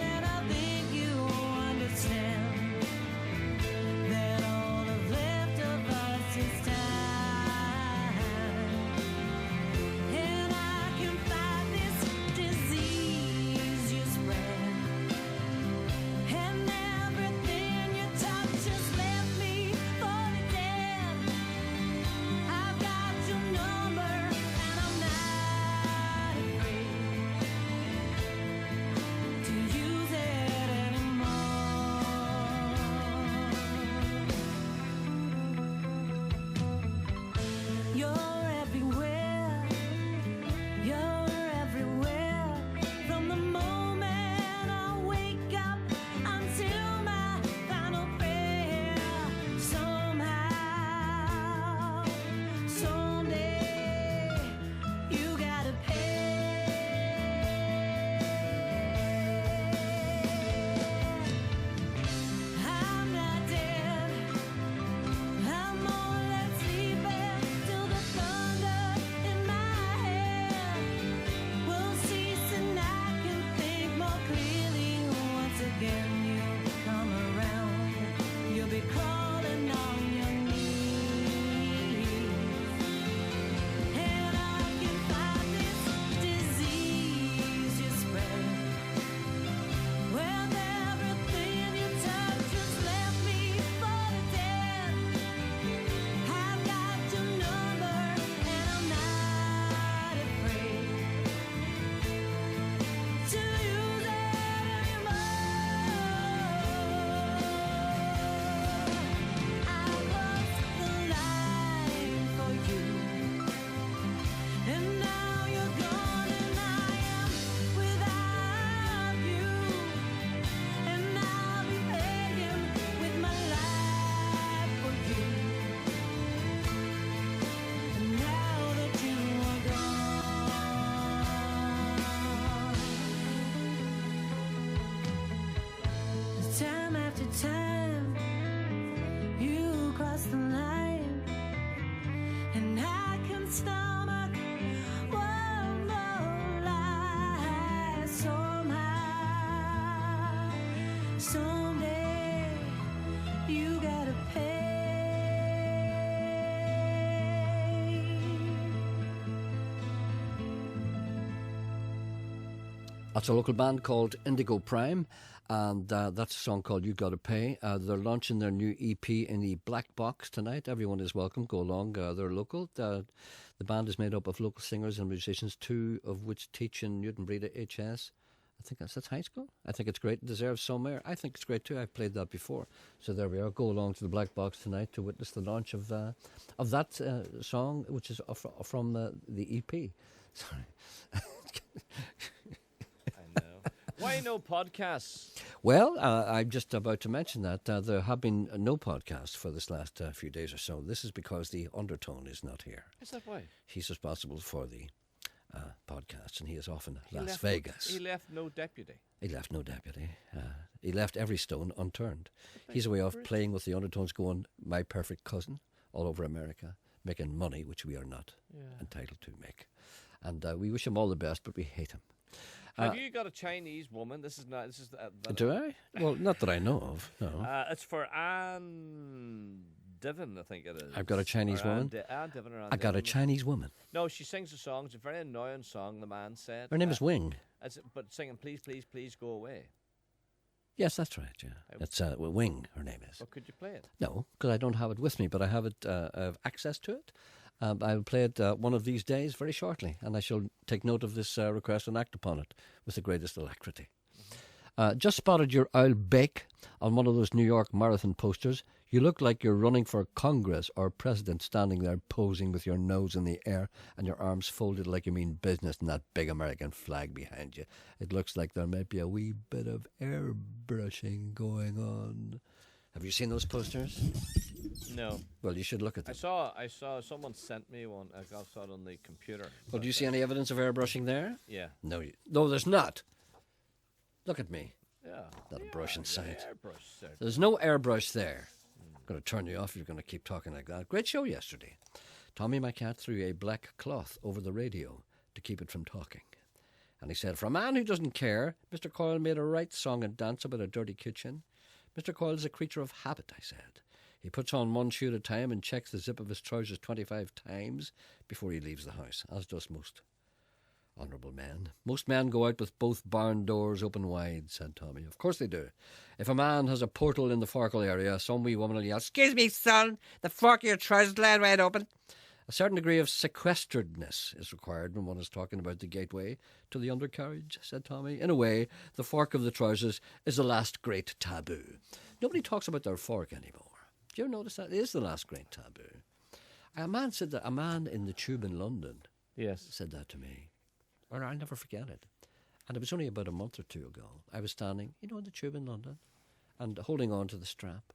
time you cross the line, and I can stomach one more lie. Somehow, someday, you gotta pay. That's a local band called Indigo Prime, and that's a song called You Gotta Pay. They're launching their new EP in the Black Box tonight. Everyone is welcome. Go along. They're local. The band is made up of local singers and musicians, two of which teach in Newton Breda HS. I think that's high school. I think it's great. It deserves some air. I think it's great too. I've played that before. So there we are. Go along to the Black Box tonight to witness the launch of that song, which is from the EP. Sorry. Why no podcasts? Well, I'm just about to mention that there have been no podcasts for this last few days or so. This is because the Undertone is not here. Is that why? He's responsible for the podcasts, and he is off in Las left Vegas. He left no deputy. He left no deputy. He left every stone unturned. He's away off playing with the Undertones, going My Perfect Cousin all over America, making money, which we are not entitled to make. And we wish him all the best, but we hate him. Have you got a Chinese woman? This is not. This is. Do I? Well, not that I know of. No. It's for Anne Divin, I think it is. I've got a Chinese woman. Anne Divin or Anne I got a Divin. Chinese woman. No, she sings a song. It's a very annoying song. The man said. Her name is Wing. But singing, please, please, please go away. Yes, that's right. Yeah, it's Wing. Her name is. Well, could you play it? No, because I don't have it with me, but I have it. I have access to it. I'll play it one of these days very shortly, and I shall take note of this request and act upon it with the greatest alacrity. Just spotted your owl bake on one of those New York Marathon posters. You look like you're running for Congress or president, standing there posing with your nose in the air and your arms folded like you mean business and that big American flag behind you. It looks like there might be a wee bit of airbrushing going on. Have you seen those posters? No. Well, you should look at them. I saw someone sent me one. I saw it on the computer. Well, do you see any evidence of airbrushing there? Yeah. No, there's not. Look at me. Yeah. Not a brush in sight. Airbrush, sir. There's no airbrush there. I'm going to turn you off if you're going to keep talking like that. Great show yesterday. Tommy, my cat, threw a black cloth over the radio to keep it from talking. And he said, for a man who doesn't care, Mr. Coyle made a right song and dance about a dirty kitchen. Mr. Coyle is a creature of habit, I said. He puts on one shoe at a time and checks the zip of his trousers 25 times before he leaves the house, as does most honourable men. Most men go out with both barn doors open wide, said Tommy. Of course they do. If a man has a portal in the forecastle area, some wee woman will yell, excuse me, son, the fork of your trousers lying wide open. A certain degree of sequesteredness is required when one is talking about the gateway to the undercarriage, said Tommy. In a way, the fork of the trousers is the last great taboo. Nobody talks about their fork anymore. Do you ever notice that? It is the last great taboo. A man said that. A man in the tube in London said that to me. Or I'll never forget it. And it was only about a month or two ago. I was standing, in the tube in London, and holding on to the strap.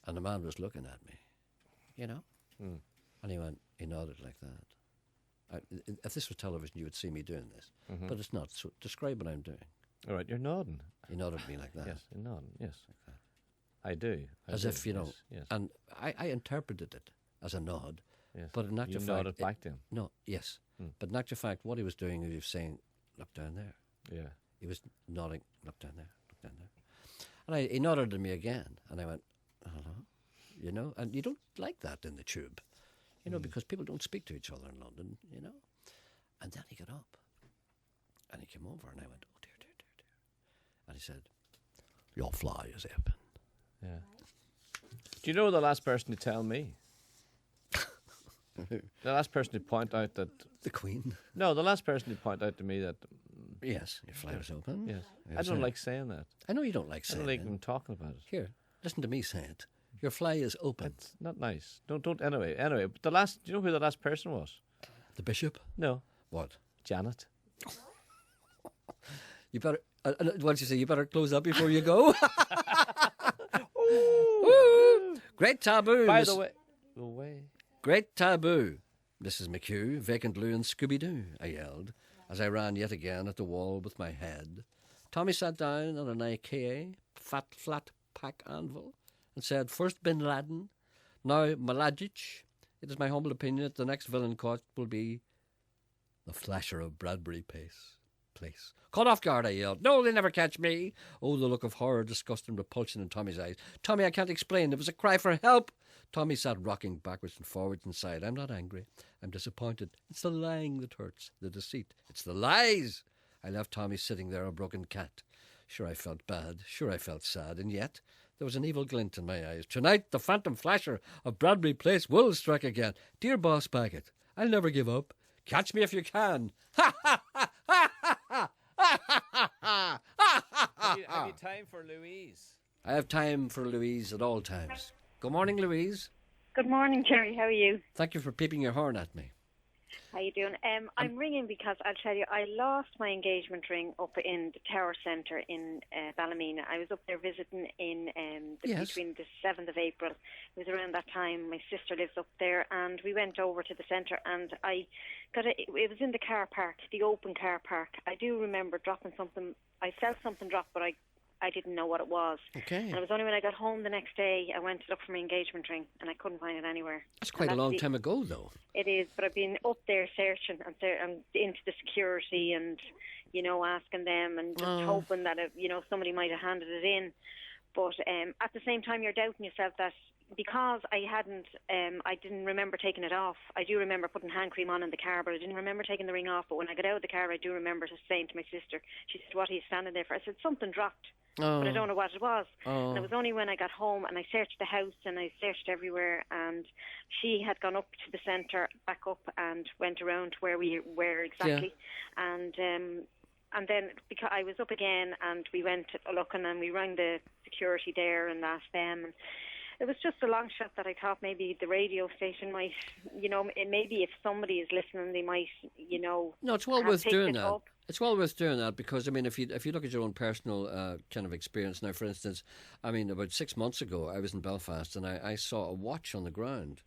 And the man was looking at me, Mm. And he nodded like that. If this was television, you would see me doing this. Mm-hmm. But it's not. So describe what I'm doing. All right, you're nodding. He nodded at me like that. Yes, you're nodding, yes. Like that. I do. As if, yes, yes. And I interpreted it as a nod. Yes. But in actual fact... You nodded back to him? No, yes. But in actual fact, what he was doing, he was saying, look down there. Yeah. He was nodding, look down there, look down there. And he nodded at me again. And I went, hello? And you don't like that in the tube. Because people don't speak to each other in London, And then he got up. And he came over and I went, oh, dear, dear, dear, dear. And he said, your fly is open. Yeah. Do you know the last person to tell me? The last person to point out that... The Queen? No, the last person to point out to me that... Yes, your fly is open. Yes. I don't like saying that. I know you don't like saying it. I don't like them talking about it. Here, listen to me say it. Your fly is open. It's not nice. Don't. Anyway. But do you know who the last person was? The bishop? No. What? Janet. You better. What did you say? You better close up before you go. Great taboo. By the way. Go away. Great taboo. Mrs. McHugh, vacant loo and Scooby-Doo, I yelled, as I ran yet again at the wall with my head. Tommy sat down on an IKEA flat pack anvil and said, first Bin Laden, now Mladic. It is my humble opinion that the next villain caught will be the flasher of Bradbury Place. Caught off guard, I yelled. No, they'll never catch me. Oh, the look of horror, disgust and repulsion in Tommy's eyes. Tommy, I can't explain. It was a cry for help. Tommy sat rocking backwards and forwards and sighed. I'm not angry. I'm disappointed. It's the lying that hurts, the deceit. It's the lies. I left Tommy sitting there, a broken cat. Sure, I felt bad. Sure, I felt sad. And yet, there was an evil glint in my eyes. Tonight, the phantom flasher of Bradbury Place will strike again. Dear Boss Baggett, I'll never give up. Catch me if you can. Ha ha ha ha ha ha ha ha. Have you time for Louise? I have time for Louise at all times. Good morning, Louise. Good morning, Gerry. How are you? Thank you for peeping your horn at me. How you doing? I'm ringing because I'll tell you, I lost my engagement ring up in the Tower Centre in Ballymena. I was up there visiting in between the 7th of April. It was around that time. My sister lives up there, and we went over to the centre, and I got it was in the car park, the open car park. I do remember dropping something. I felt something drop, but I didn't know what it was. Okay. And it was only when I got home the next day I went to look for my engagement ring, and I couldn't find it anywhere. That's quite a long time ago, though. It is, but I've been up there searching and into the security and, asking them and just hoping that, somebody might have handed it in. But at the same time, you're doubting yourself that because I didn't remember taking it off. I do remember putting hand cream on in the car, but I didn't remember taking the ring off. But when I got out of the car, I do remember saying to my sister, she said, what are you standing there for? I said, something dropped. But I don't know what it was. And it was only when I got home and I searched the house and I searched everywhere, and she had gone up to the centre, back up, and went around where we were exactly. Yeah. And then because I was up again, and we went looking, and we rang the security there and asked them. And it was just a long shot that I thought maybe the radio station might, maybe if somebody is listening, they might, No, it's well worth doing that. It's well worth doing that because, if you look at your own personal kind of experience now, for instance, about 6 months ago, I was in Belfast and I saw a watch on the ground,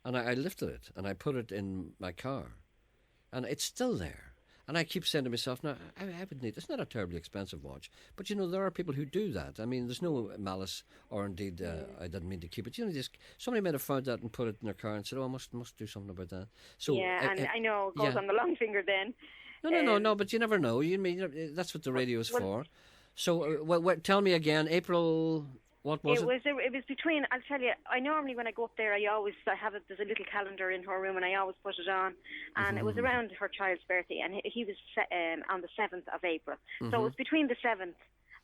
and I lifted it and I put it in my car, and it's still there. And I keep saying to myself, now, I would need, it's not a terribly expensive watch, but, there are people who do that. There's no malice, or indeed, I didn't mean to keep it. Somebody might have found that and put it in their car and said, I must do something about that. So yeah, and I know it goes on the long finger then. No, but you never know. That's what the radio is for. So, tell me again, April... What was it? It was between. I'll tell you. I normally when I go up there, I have it. There's a little calendar in her room, and I always put it on. And it was around her child's birthday, and he was on the 7th of April. So it was between the 7th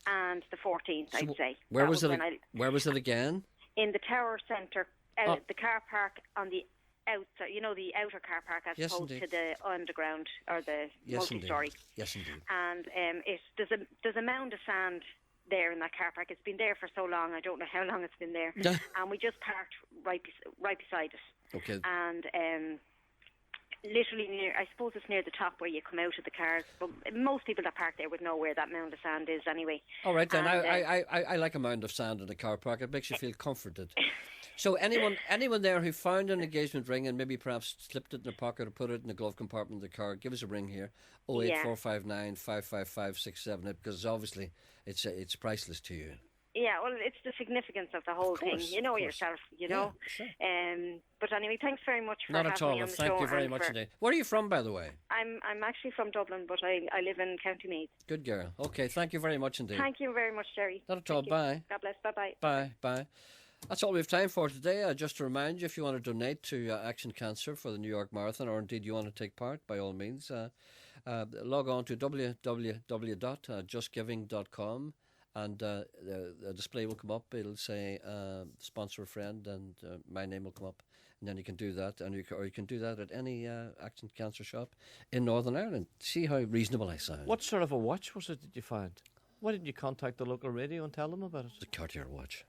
and the 14th, I'd say. Where was it? Where was it again? In the Tower Centre, the car park on the outside. The outer car park as opposed to the underground or the multi-story. Yes, indeed. And there's a mound of sand there in that car park. It's been there for so long, I don't know how long it's been there. And we just parked right beside it. Okay. And literally near, I suppose it's near the top where you come out of the cars, but most people that park there would know where that mound of sand is anyway. All right then. I like a mound of sand in a car park. It makes you feel comforted. So anyone there who found an engagement ring and maybe perhaps slipped it in their pocket or put it in the glove compartment of the car, give us a ring here, 08459 555 678, because obviously it's priceless to you. Yeah, well, it's the significance of the whole thing. You know yourself, Yeah, sure. But anyway, thanks very much for having me on the show. Thank you very much indeed. Where are you from, by the way? I'm actually from Dublin, but I live in County Meath. Good girl. Okay, thank you very much indeed. Thank you very much, Gerry. Not at all. Bye. God bless. Bye-bye. Bye. That's all we have time for today. Just to remind you, if you want to donate to Action Cancer for the New York Marathon, or indeed you want to take part, by all means, log on to www.justgiving.com, and the display will come up. It'll say sponsor a friend, and my name will come up, and then you can do that, or you can do that at any Action Cancer shop in Northern Ireland. See how reasonable I sound. What sort of a watch was it that you found? Why didn't you contact the local radio and tell them about it? It's a Cartier watch.